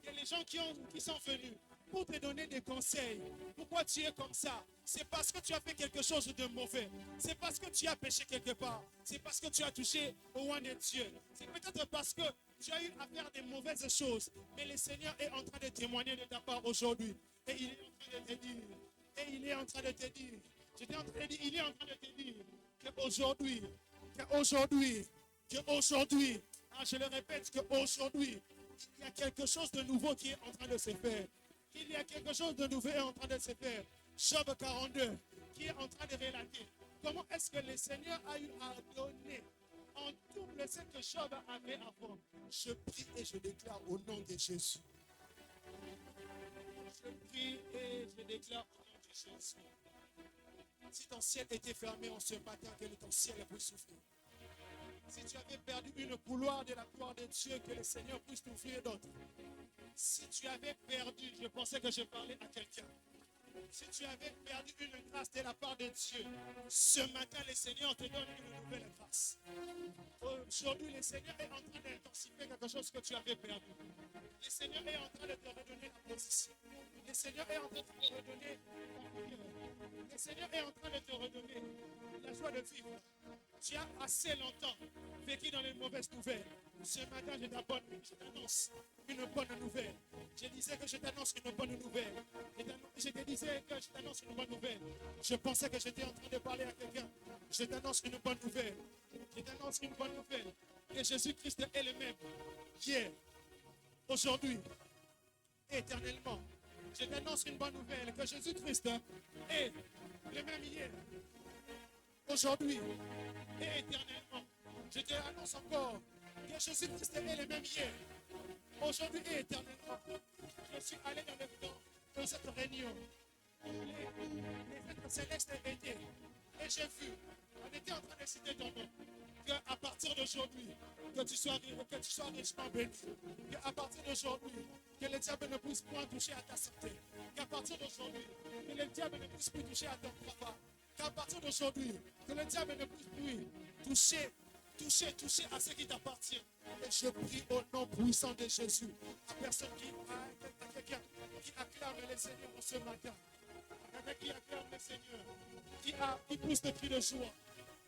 Que les gens qui sont venus pour te donner des conseils. Pourquoi tu es comme ça? C'est parce que tu as fait quelque chose de mauvais. C'est parce que tu as péché quelque part. C'est parce que tu as touché au roi de Dieu. C'est peut-être parce que tu as eu à faire des mauvaises choses. Mais le Seigneur est en train de témoigner de ta part aujourd'hui. Et il est en train de te dire. Et il est en train de te dire. J'étais en train de dire, il est en train de te dire qu'aujourd'hui, je le répète, qu'aujourd'hui, il y a quelque chose de nouveau qui est en train de se faire. Il y a quelque chose de nouveau en train de se faire. Job 42, qui est en train de relater comment est-ce que le Seigneur a eu à donner en double ce que Job avait avant. Je prie et je déclare au nom de Jésus. Je prie et je déclare au nom de Jésus. Si ton ciel était fermé en ce matin, que ton ciel puisse s'ouvrir. Si tu avais perdu une couloir de la gloire de Dieu, que le Seigneur puisse t'ouvrir d'autres. Si tu avais perdu, je pensais que je parlais à quelqu'un. Si tu avais perdu une grâce de la part de Dieu, ce matin, le Seigneur te donne une nouvelle grâce. Aujourd'hui, le Seigneur est en train d'intensifier quelque chose que tu avais perdu. Le Seigneur est en train de te redonner la position. Le Seigneur est en train de te redonner la prière. Le Seigneur est en train de te redonner la joie de vivre. Tu as assez longtemps vécu dans les mauvaises nouvelles. Ce matin, je t'annonce une bonne nouvelle. Je disais que je t'annonce une bonne nouvelle. Je te disais que je t'annonce une bonne nouvelle. Je pensais que j'étais en train de parler à quelqu'un. Je t'annonce une bonne nouvelle. Je t'annonce une bonne nouvelle. Que Jésus-Christ est le même. Hier, aujourd'hui, éternellement. Je t'annonce une bonne nouvelle. Que Jésus-Christ est le même hier, aujourd'hui et éternellement. Je te l'annonce encore. Que Jésus-Christ est le même hier, aujourd'hui et éternellement. Je suis allé dans cette réunion. Les êtres célestes étaient. Et j'ai vu, on était en train de citer ton nom. Qu'à partir d'aujourd'hui, que tu sois richement béni. Qu'à partir d'aujourd'hui, que le diable ne puisse point toucher à ta santé. Qu'à partir d'aujourd'hui, que le diable ne puisse plus toucher à ton travail. Qu'à partir d'aujourd'hui, que le diable ne puisse plus toucher à ce qui t'appartient. Et je prie au nom puissant de Jésus, à quelqu'un qui acclame le Seigneur ce matin. Quelqu'un qui acclame le Seigneur, qui pousse des cris de joie.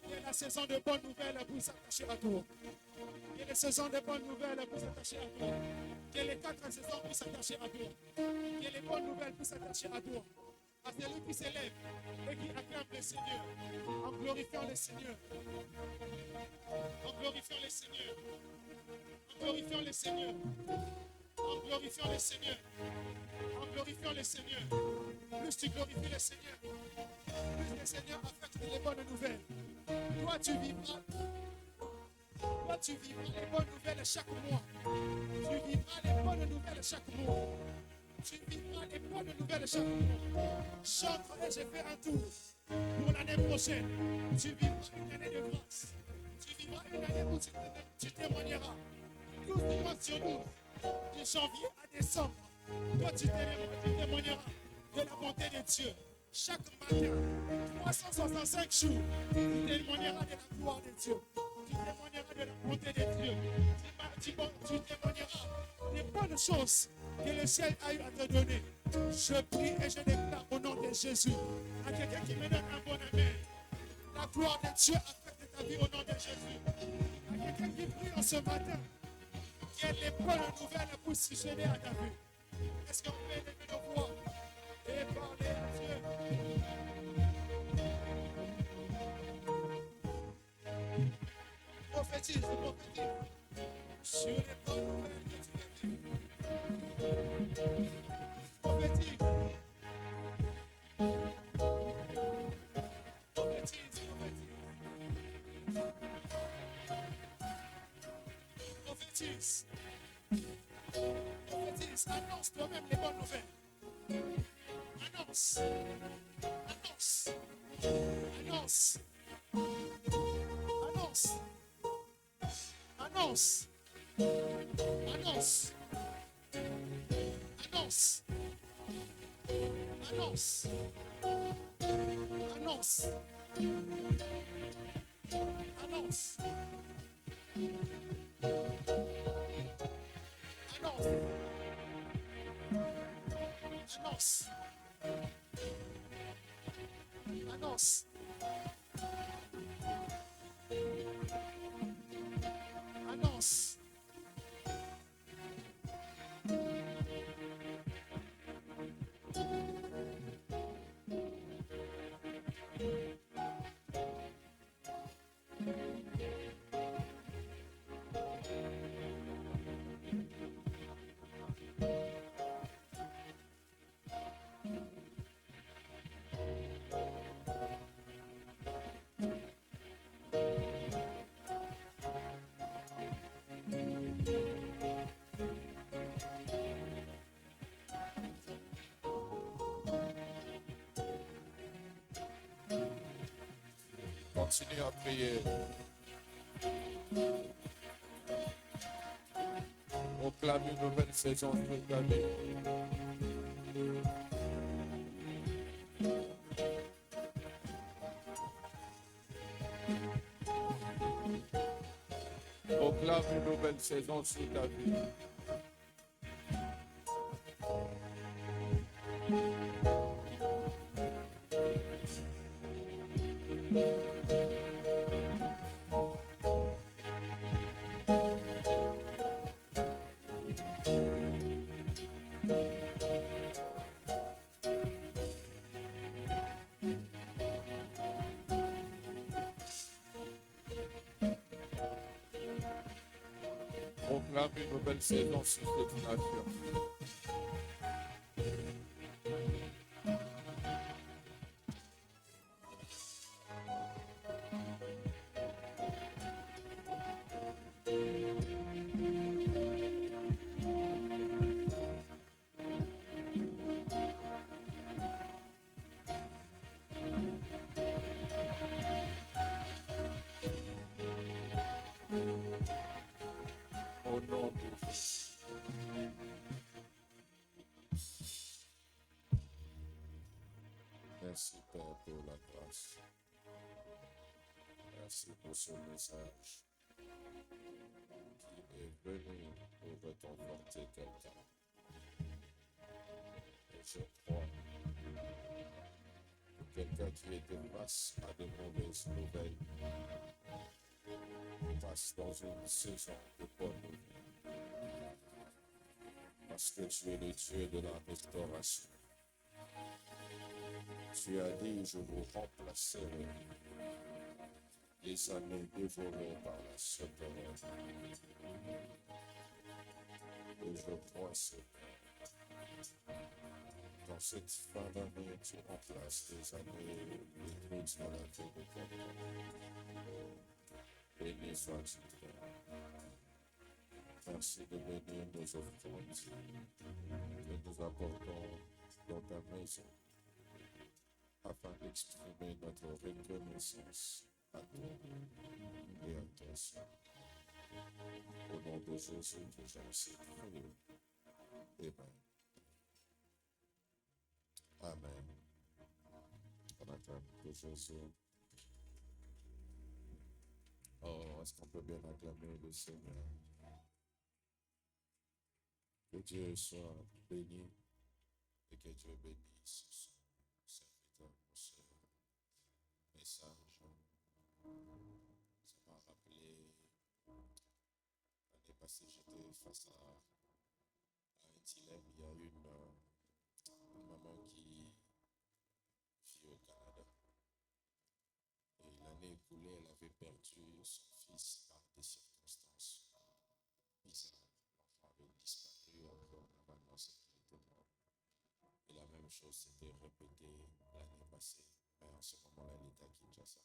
Il y a la saison de bonnes nouvelles pour s'attacher à toi. Il y a la saison de bonnes nouvelles pour s'attacher à toi. Il y a les 4 saisons pour s'attacher à toi. Il y a les bonnes nouvelles pour s'attacher à toi. À celui qui s'élève et qui acclame le Seigneur, en glorifiant le Seigneur. En glorifiant le Seigneur. En glorifiant le Seigneur. En glorifiant le Seigneur. En glorifiant le Seigneur. Plus tu glorifies le Seigneur, plus le Seigneur affecte les bonnes nouvelles. Toi, tu vivras les bonnes nouvelles chaque mois. Tu vivras les bonnes nouvelles chaque mois. Tu vivras les bonnes nouvelles chaque mois. Chante et je fais un tour pour l'année prochaine. Tu vivras une année de grâce. Tu vivras une année où tu témoigneras. 12 mois sur 12, de janvier à décembre. Toi, tu témoigneras de la bonté de Dieu. Chaque matin, 365 jours, tu témoigneras de la gloire de Dieu. Tu témoigneras de la bonté de Dieu. Tu témoigneras des bonnes choses que le ciel a eu à te donner. Je prie et je déclare au nom de Jésus à quelqu'un qui me donne un bon amen. La gloire de Dieu affecte ta vie au nom de Jésus. À quelqu'un qui prie en ce matin, qu'il y ait les bonnes nouvelles pour se gêner à ta vie. Est-ce qu'on peut lever nos voix et parler à Dieu? Prophétise sur les bonnes nouvelles que tu as vues. Prophétise. Prophétise. Prophétise. Annonce toi-même les bonnes nouvelles. Annonce. Annonce. Annonce. Annonce. Annonce. Annonce. Annonce. Annonce. Annonce. Annonce. Annonce. Annonce. Annonce. Continue à prier. Proclame une nouvelle saison sur ta vie. Proclame une nouvelle saison sur ta vie. Proclame une nouvelle saison sur cette nation. Au nom de Jésus. Merci Père pour la grâce. Merci pour ce message qui est venu pour réconforter quelqu'un. Et je crois que quelqu'un qui était face à de mauvaises nouvelles passe dans une saison de bonnes nouvelles. Parce que tu es le Dieu de la restauration. Tu as dit, je vous remplacerai les années dévorées par la sécheresse. Et je crois, Seigneur, dans cette fin d'année, tu remplaces les années détruites dans la vie de ton nom. Béni sois-tu, Père. Merci de bénir nos offrandes que nous apportons dans ta maison afin d'exprimer notre reconnaissance à toi et à ton Saint. Au nom de Jésus que j'ai ainsi prié. Amen. Amen. On acclame que Jésus. Oh, est-ce qu'on peut bien acclamer le Seigneur? Que Dieu soit béni et que Dieu bénisse son serviteur pour ce message. Ça m'a rappelé, l'année passée, j'étais face à un dilemme. Il y a une maman qui vit au Canada. Et l'année écoulée, elle avait perdu son fils par des circonstances bizarres. L'enfant avait disparu, encore normalement c'était mort. Et la même chose s'était répétée l'année passée, mais en ce moment-là, elle était à Kinshasa.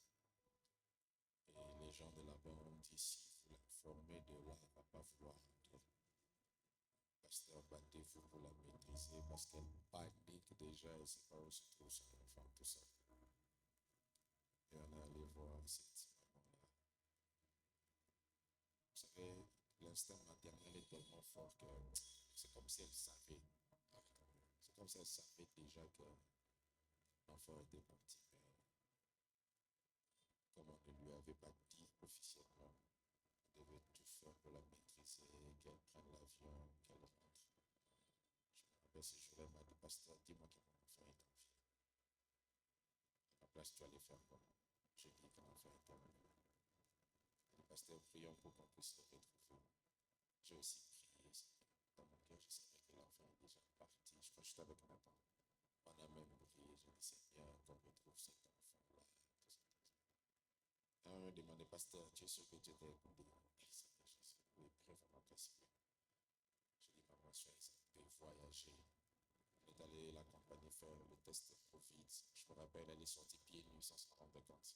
Et les gens de là-bas ont dit, si vous l'informez de là, elle ne va pas vouloir rentrer. Pasteur, battez-vous pour la maîtriser parce qu'elle panique déjà, elle ne sait pas où se trouve son enfant, tout ça. Et on est allé voir cette maman-là. Vous savez, l'instinct maternel est tellement fort que c'est comme si elle savait. C'est comme si elle savait déjà que l'enfant était parti. Mais comme on ne lui avait pas dit officiellement, on devait tout faire pour la maîtriser, qu'elle prenne l'avion, qu'elle rentre. Je me rappelle ce jour-là, elle m'a dit, pasteur, dis-moi que mon enfant est en vie. À ma place, tu allais faire comment? J'ai dit que mon enfant est en vie. Le pasteur, prions pour qu'on puisse le retrouver. J'ai aussi prié, dans mon cœur, je savais que l'enfant est déjà parti. Je crois que j'étais avec Nathan. On a même prié, je dis, Seigneur, qu'on retrouve cet enfant-là. Et on me demandait, pasteur, tu es sûr que Dieu t'a écouté? Oui, prie vraiment que c'est bien. Je dis, maman, soyez un peu voyager. On est allé l'accompagner faire le test Covid. Je me rappelle, elle est sortie pieds nus sans se rendre compte.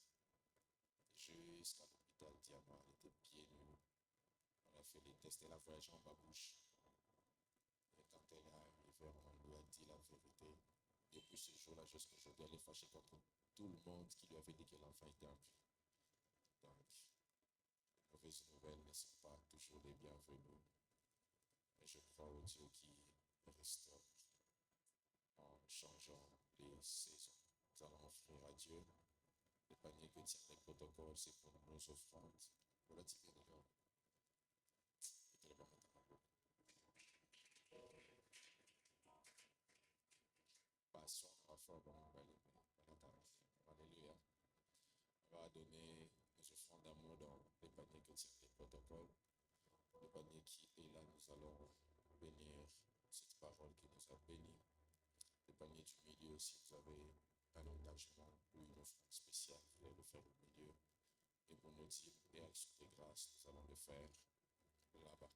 Jusqu'à l'hôpital Diamant, elle était pieds nus. On a fait les tests, elle a voyagé en babouche. Et quand elle est arrivée, on lui a dit la vérité. Depuis ce jour-là jusqu'à aujourd'hui, elle est fâchée contre tout le monde qui lui avait dit que l'enfant était en vie. Donc, les mauvaises nouvelles ne sont pas toujours les bienvenues. Mais je crois au Dieu qui restaure en changeant les saisons. Nous allons offrir à Dieu le panier que tient les protocoles, c'est pour nos offrandes. Voilà, tu peux dire. fois, bon, on va l'attendre. Alléluia. On va donner nos offrandes d'amour dans les paniers que tiennent les protocoles. Le panier qui est là, nous allons bénir cette parole qui nous a bénis. Le panier du milieu, si vous avez un engagement ou une offrande spéciale, vous allez le faire au milieu. Et pour nos dîmes et actions de grâce, nous allons le faire là-bas.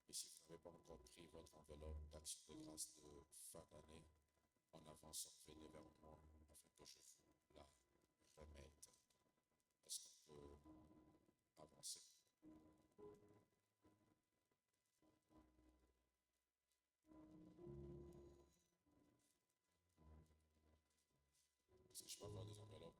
Et si vous n'avez pas encore pris votre enveloppe d'action de grâce de fin d'année, en avançant, venez vers moi afin que je vous la remette. Est-ce qu'on peut avancer? Est-ce que je peux avoir des enveloppes?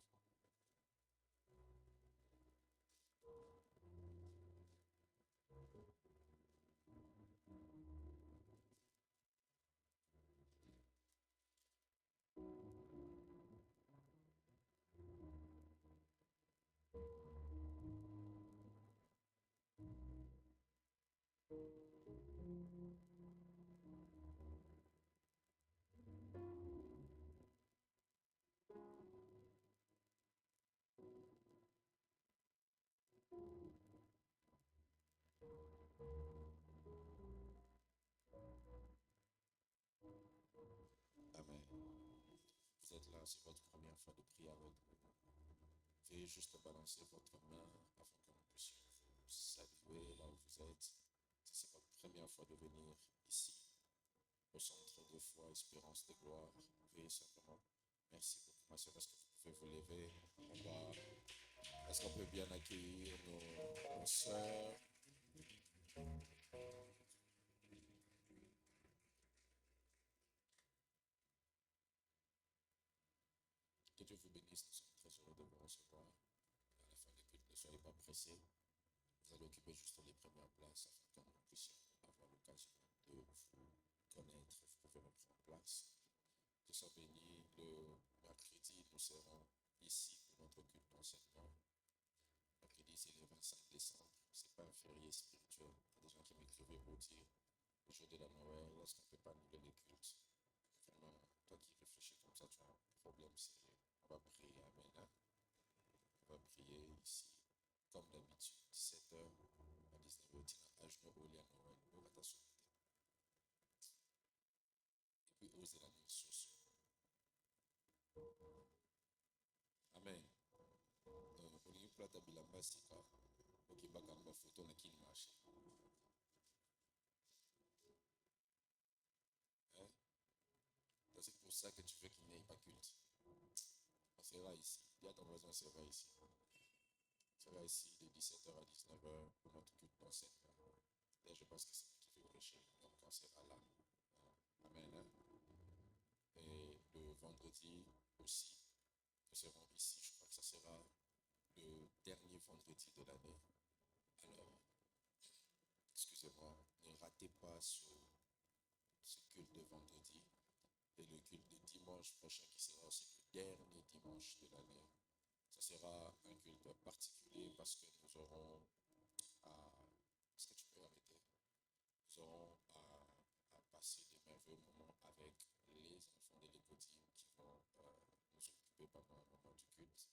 Amen. Vous êtes là, c'est votre première fois de prier avec nous. Veuillez juste balancer votre main afin que nous puissions vous saluer là où vous êtes. Si c'est votre première fois de venir ici, au centre de foi, espérance de gloire, veuillez simplement. Merci beaucoup, ma soeur. Est-ce que vous pouvez vous lever? Est-ce qu'on peut bien accueillir nos soeurs? Que Dieu vous bénisse. Nous sommes très heureux de vous recevoir. À la fin des cultes, ne soyez pas pressés. Vous allez occuper juste les premières places afin que nous puissions avoir l'occasion de vous connaître. Vous pouvez reprendre place. Que soit béni. Le mercredi, nous serons ici pour notre culte d'enseignement. Mercredi, c'est le 25 décembre. Ce n'est pas un férié spirituel. Il y a des gens qui m'écrivaient pour dire le jour de la Noël, est-ce qu'on ne peut pas annuler les cultes? Vraiment, toi qui réfléchis comme ça, tu as un problème sérieux. On va prier. Amen. Hein? On va prier ici, comme d'habitude, 17h à 19h, à genoux au lit à Noël. On va t'assurer. Et puis, oser l'annonce. Amen. Olingi plata bilamba sika okibaka na photo na kini marché. Hein? C'est pour ça que tu veux qu'il n'y ait pas culte. On sera ici. Dis à ton voisin, on sera ici. On sera ici de 17h à 19h pour notre culte d'enseignement. Et je pense que c'est moi qui vais prêcher. Donc on sera là. Amen. Hein? Et le vendredi aussi, nous serons ici. Je crois que ça sera le dernier vendredi de l'année. Alors, excusez-moi, ne ratez pas ce culte de vendredi et le culte de dimanche prochain qui sera aussi le dernier dimanche de l'année. Ça sera un culte particulier parce que nous aurons à... Est-ce que tu peux arrêter? Nous aurons à passer des merveilleux moments avec les enfants de l'écotime qui vont nous occuper pendant un moment du culte.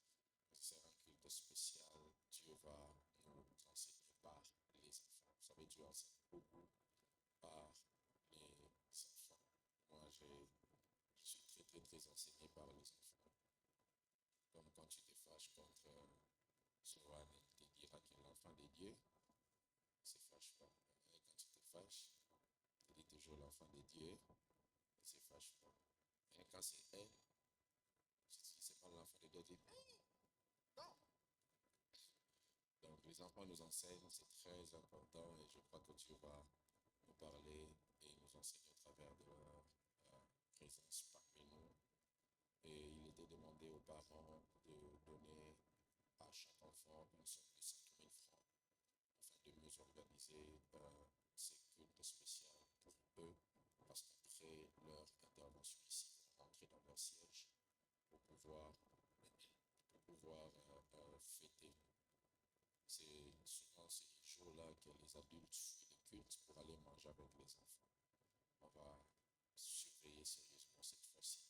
Ce sera un culte spécial. Dieu va nous enseigner par les enfants. Vous savez, Dieu enseigne beaucoup par les enfants. Moi, je suis très enseigné par les enfants. Comme quand tu te fâches contre Sloane, il te dira qu'il est l'enfant de Dieu. Il ne se fâche pas. Et quand tu te fâches, il dit toujours l'enfant de Dieu. Il ne se fâche pas. Et quand c'est elle, si ce n'est pas l'enfant de Dieu, il dit non. Donc les enfants nous enseignent, c'est très important et je crois que Dieu va nous parler et nous enseigner au travers de leur présence parmi nous. Et il était demandé aux parents de donner à chaque enfant une somme de 5 000 francs afin de mieux organiser ces cultes spéciaux pour eux, parce qu'après leur intervention ici, ils vont rentrer dans leur siège pour pouvoir fêter. C'est souvent ces jours-là que les adultes fuient les cultes pour aller manger avec les enfants. On va surveiller sérieusement cette fois-ci.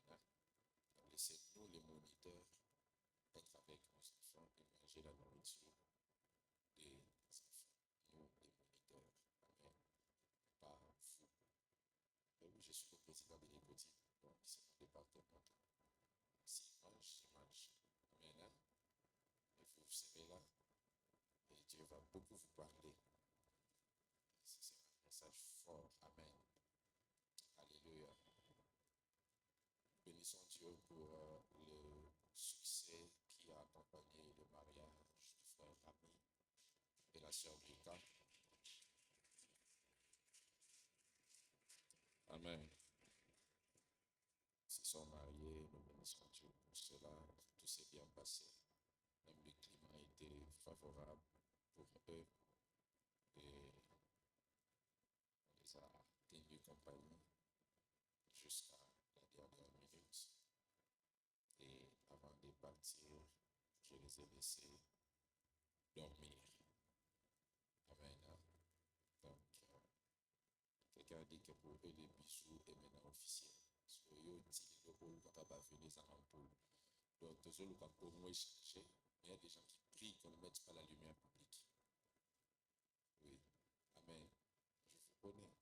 Amen. c'est nous les moniteurs, être avec nos enfants et manger la nourriture des enfants. Nous les moniteurs. Amen. Pas vous. Mais oui, je suis le président de l'Écotine, donc c'est mon département. S'il mange, je mange. Amen. Hein? Et vous serez là et Dieu va beaucoup vous parler. C'est un message fort. Amen. Alléluia. Bénissons Dieu pour le succès qui a accompagné le mariage du frère Rami et la sœur Brita. Amen. Ils se sont mariés, nous bénissons Dieu pour cela. Tout s'est bien passé. Même le climat était favorable pour eux. Et on les a tenus compagnie jusqu'à la dernière minute. Et avant de partir, je les ai laissés dormir. Amen. Donc, quelqu'un a dit que pour eux, les bisous est maintenant officiel. Parce que eux, ils ne peuvent pas venir en ampoule. Donc, tous ceux qui ont pour moi échangé, il y a des gens qui prient qu'on ne mette pas la lumière publique. Oui. Amen. Je vous connais.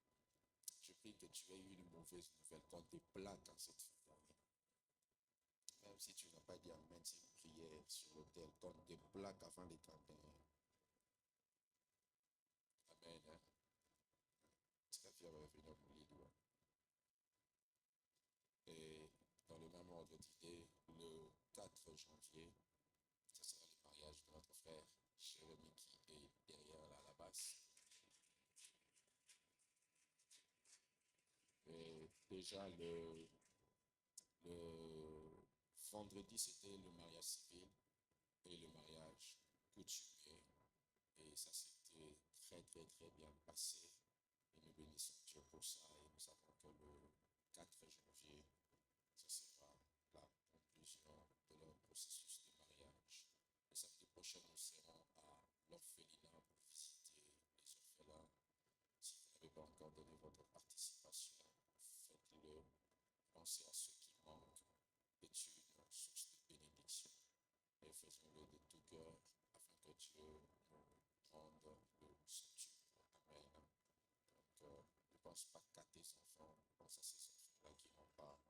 Je prie que tu aies eu une mauvaise nouvelle, qu'on te plaque en cette journée. Même si tu n'as pas dit Amen, c'est une prière sur l'autel, qu'on te plaque avant les 31. Amen. Hein? Très fier de revenir pour les doigts. Et dans le même ordre d'idée, le 4 janvier, ce sera le mariage de notre frère Jérémy qui est derrière là, à la basse. Et déjà le vendredi, c'était le mariage civil et le mariage coutumier. Et ça s'était très bien passé. Et nous bénissons Dieu pour ça. Et nous savons que le 4 janvier, ce sera la conclusion de leur processus de mariage. Le samedi prochain, nous serons à l'orphelinat pour visiter les orphelins. Si vous n'avez pas encore donné votre participation, faites-le. Pensez à ceux qui manquent. C'est une source de bénédiction. Et faisons-le de tout cœur afin que Dieu nous rende le centuple. Amen. Donc, ne pense pas qu'à tes enfants, pense à ces enfants-là qui n'ont pas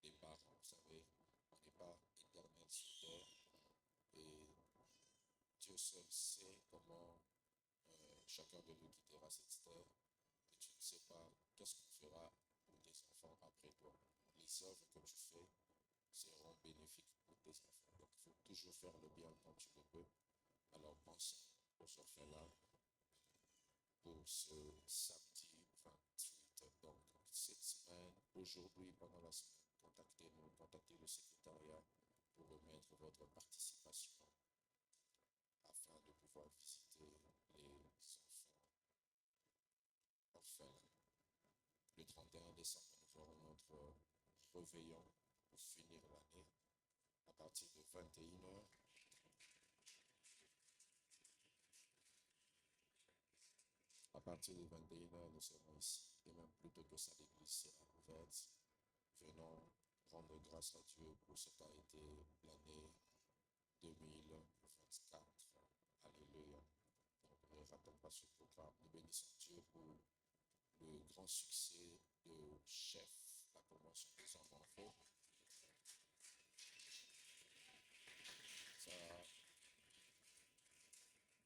des parents. Vous savez, on n'est pas éternel sur terre. Et Dieu seul sait comment chacun de nous quittera cette terre. Et tu ne sais pas qu'est-ce qu'on fera pour tes enfants après toi. Les œuvres que tu fais seront bénéfiques pour tes enfants. Donc, il faut toujours faire le bien quand tu le peux. Alors, pense aux orphelins pour ce samedi 28. Donc, cette semaine, aujourd'hui, pendant la semaine, contactez-nous, contactez le secrétariat pour remettre votre participation afin de pouvoir visiter les enfants orphelins. Le 31 décembre, nous aurons notre réveillon pour finir l'année à partir de 21h. À partir de 21h, nous serons ici. Et même plutôt que ça, l'église sera ouverte. Venons rendre grâce à Dieu pour ce qu'a été l'année 2024. Alléluia. Donc, ne ratons pas ce programme. Nous bénissons Dieu pour le grand succès de Chef, la promotion des enfants faits.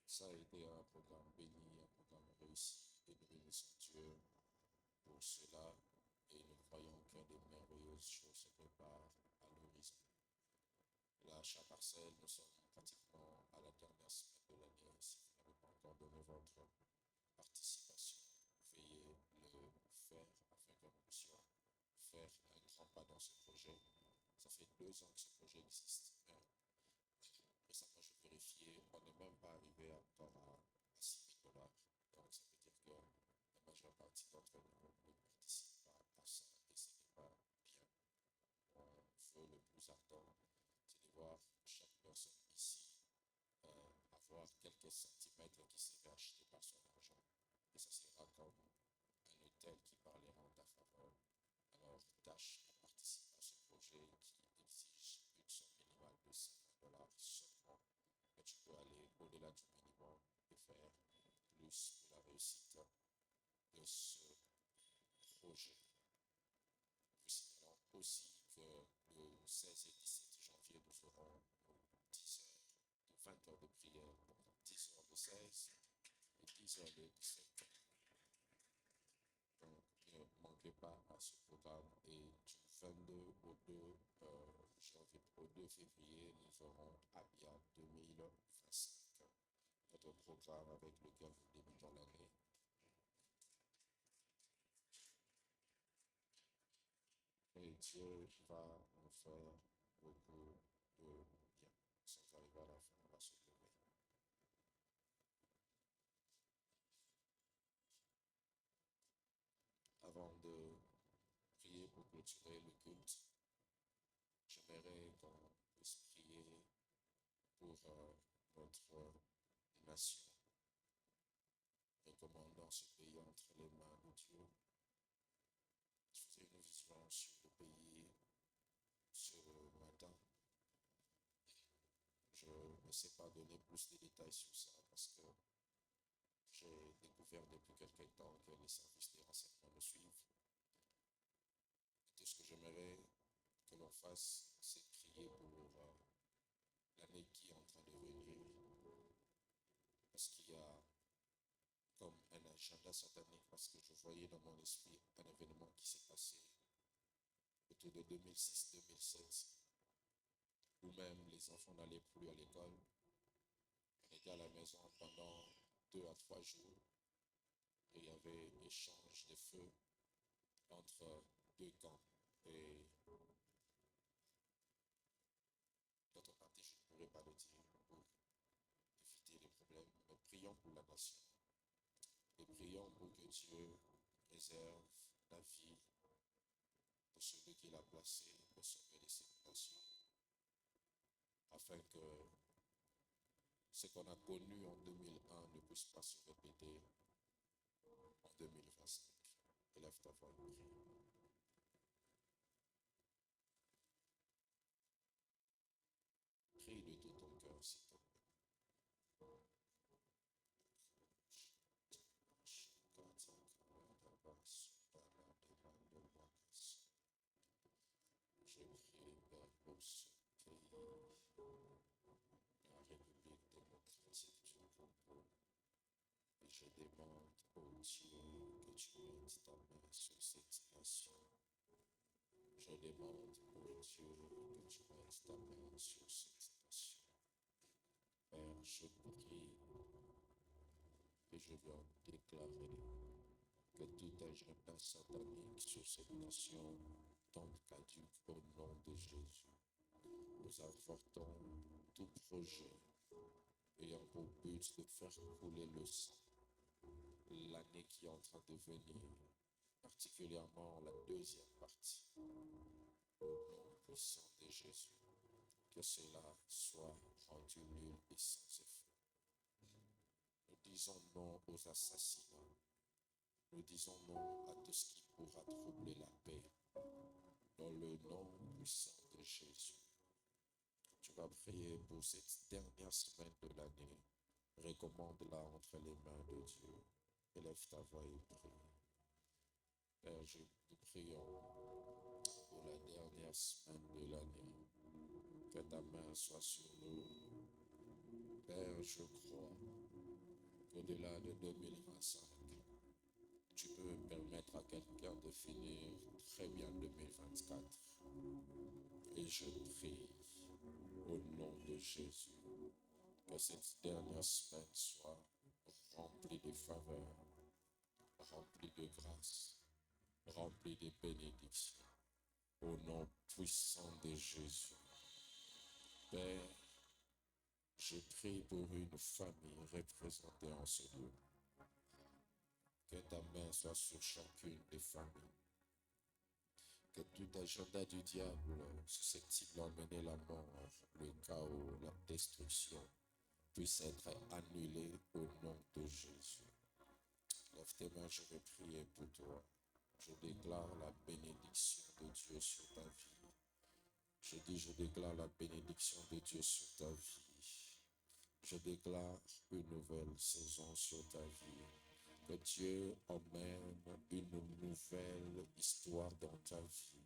Ça a été un programme béni, un programme réussi. Et nous bénissons Dieu pour cela. Et nous croyons que des merveilleuses choses se préparent à l'horizon. Là, chaque parcelle, nous sommes pratiquement à la dernière semaine de l'année. Si vous n'avez pas encore donné votre participation, veuillez le faire afin que nous puissions faire un grand pas dans ce projet. Ça fait 2 ans que ce projet existe. Récemment, je vérifiais, on n'est même pas arrivé encore à 6 000 $. Donc, ça veut dire que la majeure partie d'entre nous ne participent pas à ça et ce n'est pas bien. On veut le plus ardent, c'est de voir chaque personne ici avoir quelques centimètres qui seraient achetés par son argent. Et ça sera comme un hôtel qui parlera en ta faveur. Alors, tâche à participer à ce projet qui faire plus pour la réussite de ce projet. Nous signalons aussi que le 16 et 17 janvier, nous ferons 10 heures, 20 heures de prière pendant 10 heures le 16 et 10 heures le 17. Donc, ne manquez pas à ce programme. Et du 22 au 2, au 2 février, nous ferons Abia 2025, notre programme avec lequel nous débutons l'année. Et Dieu va nous faire beaucoup de bien. Nous sommes arrivés à la fin, on va se lever. Avant de prier pour clôturer le culte, j'aimerais qu'on puisse prier pour notre nation, recommandant ce pays entre les mains de Dieu. Je faisais une vision sur le pays ce matin. Je ne sais pas donner plus de détails sur ça parce que j'ai découvert depuis quelque temps que les services de renseignement me suivent. Tout ce que j'aimerais que l'on fasse, c'est prier pour l'année qui est en train de venir. Parce qu'il y a comme un agenda satanique, parce que je voyais dans mon esprit un événement qui s'est passé autour de 2006-2007, où même les enfants n'allaient plus à l'école. On était à la maison pendant 2 à 3 jours et il y avait échange de feux entre 2 camps. Et d'autre partie, je ne pourrais pas le dire pour éviter les problèmes, mais prions pour la nation. Et prions pour que Dieu préserve la vie de celui qu'il a placé au sommet de cette nation, afin que ce qu'on a connu en 2001 ne puisse pas se répéter en 2025. Élève ta voix et prie. Prie de tout ton cœur, s'il te plaît. Je prie, Père, pour ce pays, la République démocratique du Congo. Et je demande au Dieu que tu mettes ta main sur cette nation. Je demande au Dieu que tu mettes ta main sur cette nation. Père, je prie et je viens déclarer que tout agenda satanique sur cette nation tombe caduque au nom de Jésus. Nous avortons tout projet ayant pour but de faire couler le sang. L'année qui est en train de venir, particulièrement la deuxième partie, au nom puissant de Jésus, que cela soit rendu nul et sans effet. Nous disons non aux assassinats. Nous disons non à tout ce qui pourra troubler la paix. Dans le nom puissant de Jésus, tu vas prier pour cette dernière semaine de l'année. Recommande-la entre les mains de Dieu. Élève ta voix et prie. Père, nous prions pour la dernière semaine de l'année. Que ta main soit sur nous. Père, je crois qu'au-delà de 2025, tu peux permettre à quelqu'un de finir très bien 2024. Et je prie au nom de Jésus que cette dernière semaine soit remplie de faveurs, remplie de grâce, remplie de bénédictions. Au nom puissant de Jésus. Père, je prie pour une famille représentée en ce lieu. Que ta main soit sur chacune des familles. Que tout agenda du diable susceptible d'emmener la mort, le chaos, la destruction puisse être annulé au nom de Jésus. Lève tes mains, je vais prier pour toi. Je déclare la bénédiction de Dieu sur ta vie. Je déclare la bénédiction de Dieu sur ta vie. Je déclare une nouvelle saison sur ta vie. Que Dieu emmène une nouvelle histoire dans ta vie.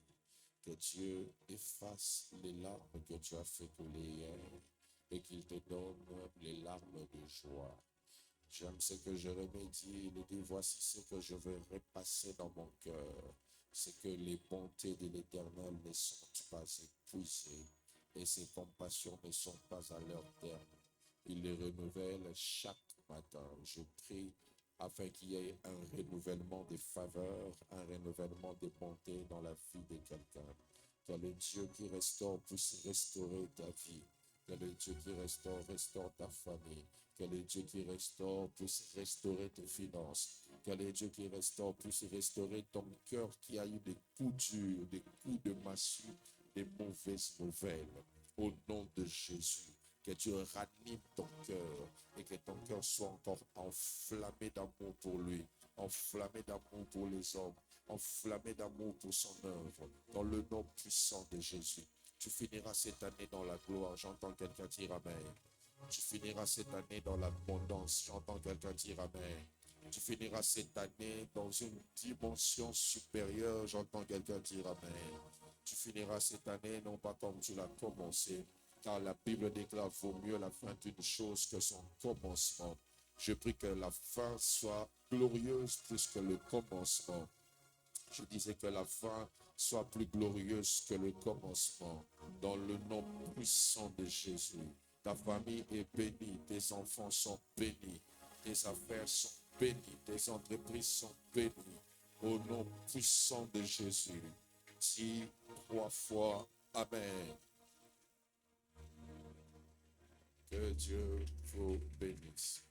Que Dieu efface les larmes que tu as fait couler hier et qu'il te donne les larmes de joie. J'aime ce que Jérémie dit. Il dit, voici ce que je vais repasser dans mon cœur. C'est que les bontés de l'Éternel ne sont pas épuisées et ses compassions ne sont pas à leur terme. Il les renouvelle chaque matin. Je prie afin qu'il y ait un renouvellement des faveurs, un renouvellement des bontés dans la vie de quelqu'un. Que le Dieu qui restaure puisse restaurer ta vie. Que le Dieu qui restaure ta famille. Que le Dieu qui restaure puisse restaurer tes finances. Que le Dieu qui restaure puisse restaurer ton cœur qui a eu des coups durs, des coups de massue, des mauvaises nouvelles. Au nom de Jésus, que Dieu ranime ton cœur et que ton cœur soit encore enflammé d'amour pour lui, enflammé d'amour pour les hommes, enflammé d'amour pour son œuvre, dans le nom puissant de Jésus. Tu finiras cette année dans la gloire. J'entends quelqu'un dire Amen. Tu finiras cette année dans l'abondance. J'entends quelqu'un dire Amen. Tu finiras cette année dans une dimension supérieure. J'entends quelqu'un dire Amen. Tu finiras cette année non pas comme tu l'as commencé, car la Bible déclare vaut mieux la fin d'une chose que son commencement. Je prie que la fin soit glorieuse plus que le commencement. Je disais que la fin soit plus glorieuse que le commencement. Dans le nom puissant de Jésus, ta famille est bénie, tes enfants sont bénis, tes affaires sont bénies, tes entreprises sont bénies. Au nom puissant de Jésus, dis 3 fois Amen. Que Dieu vous bénisse.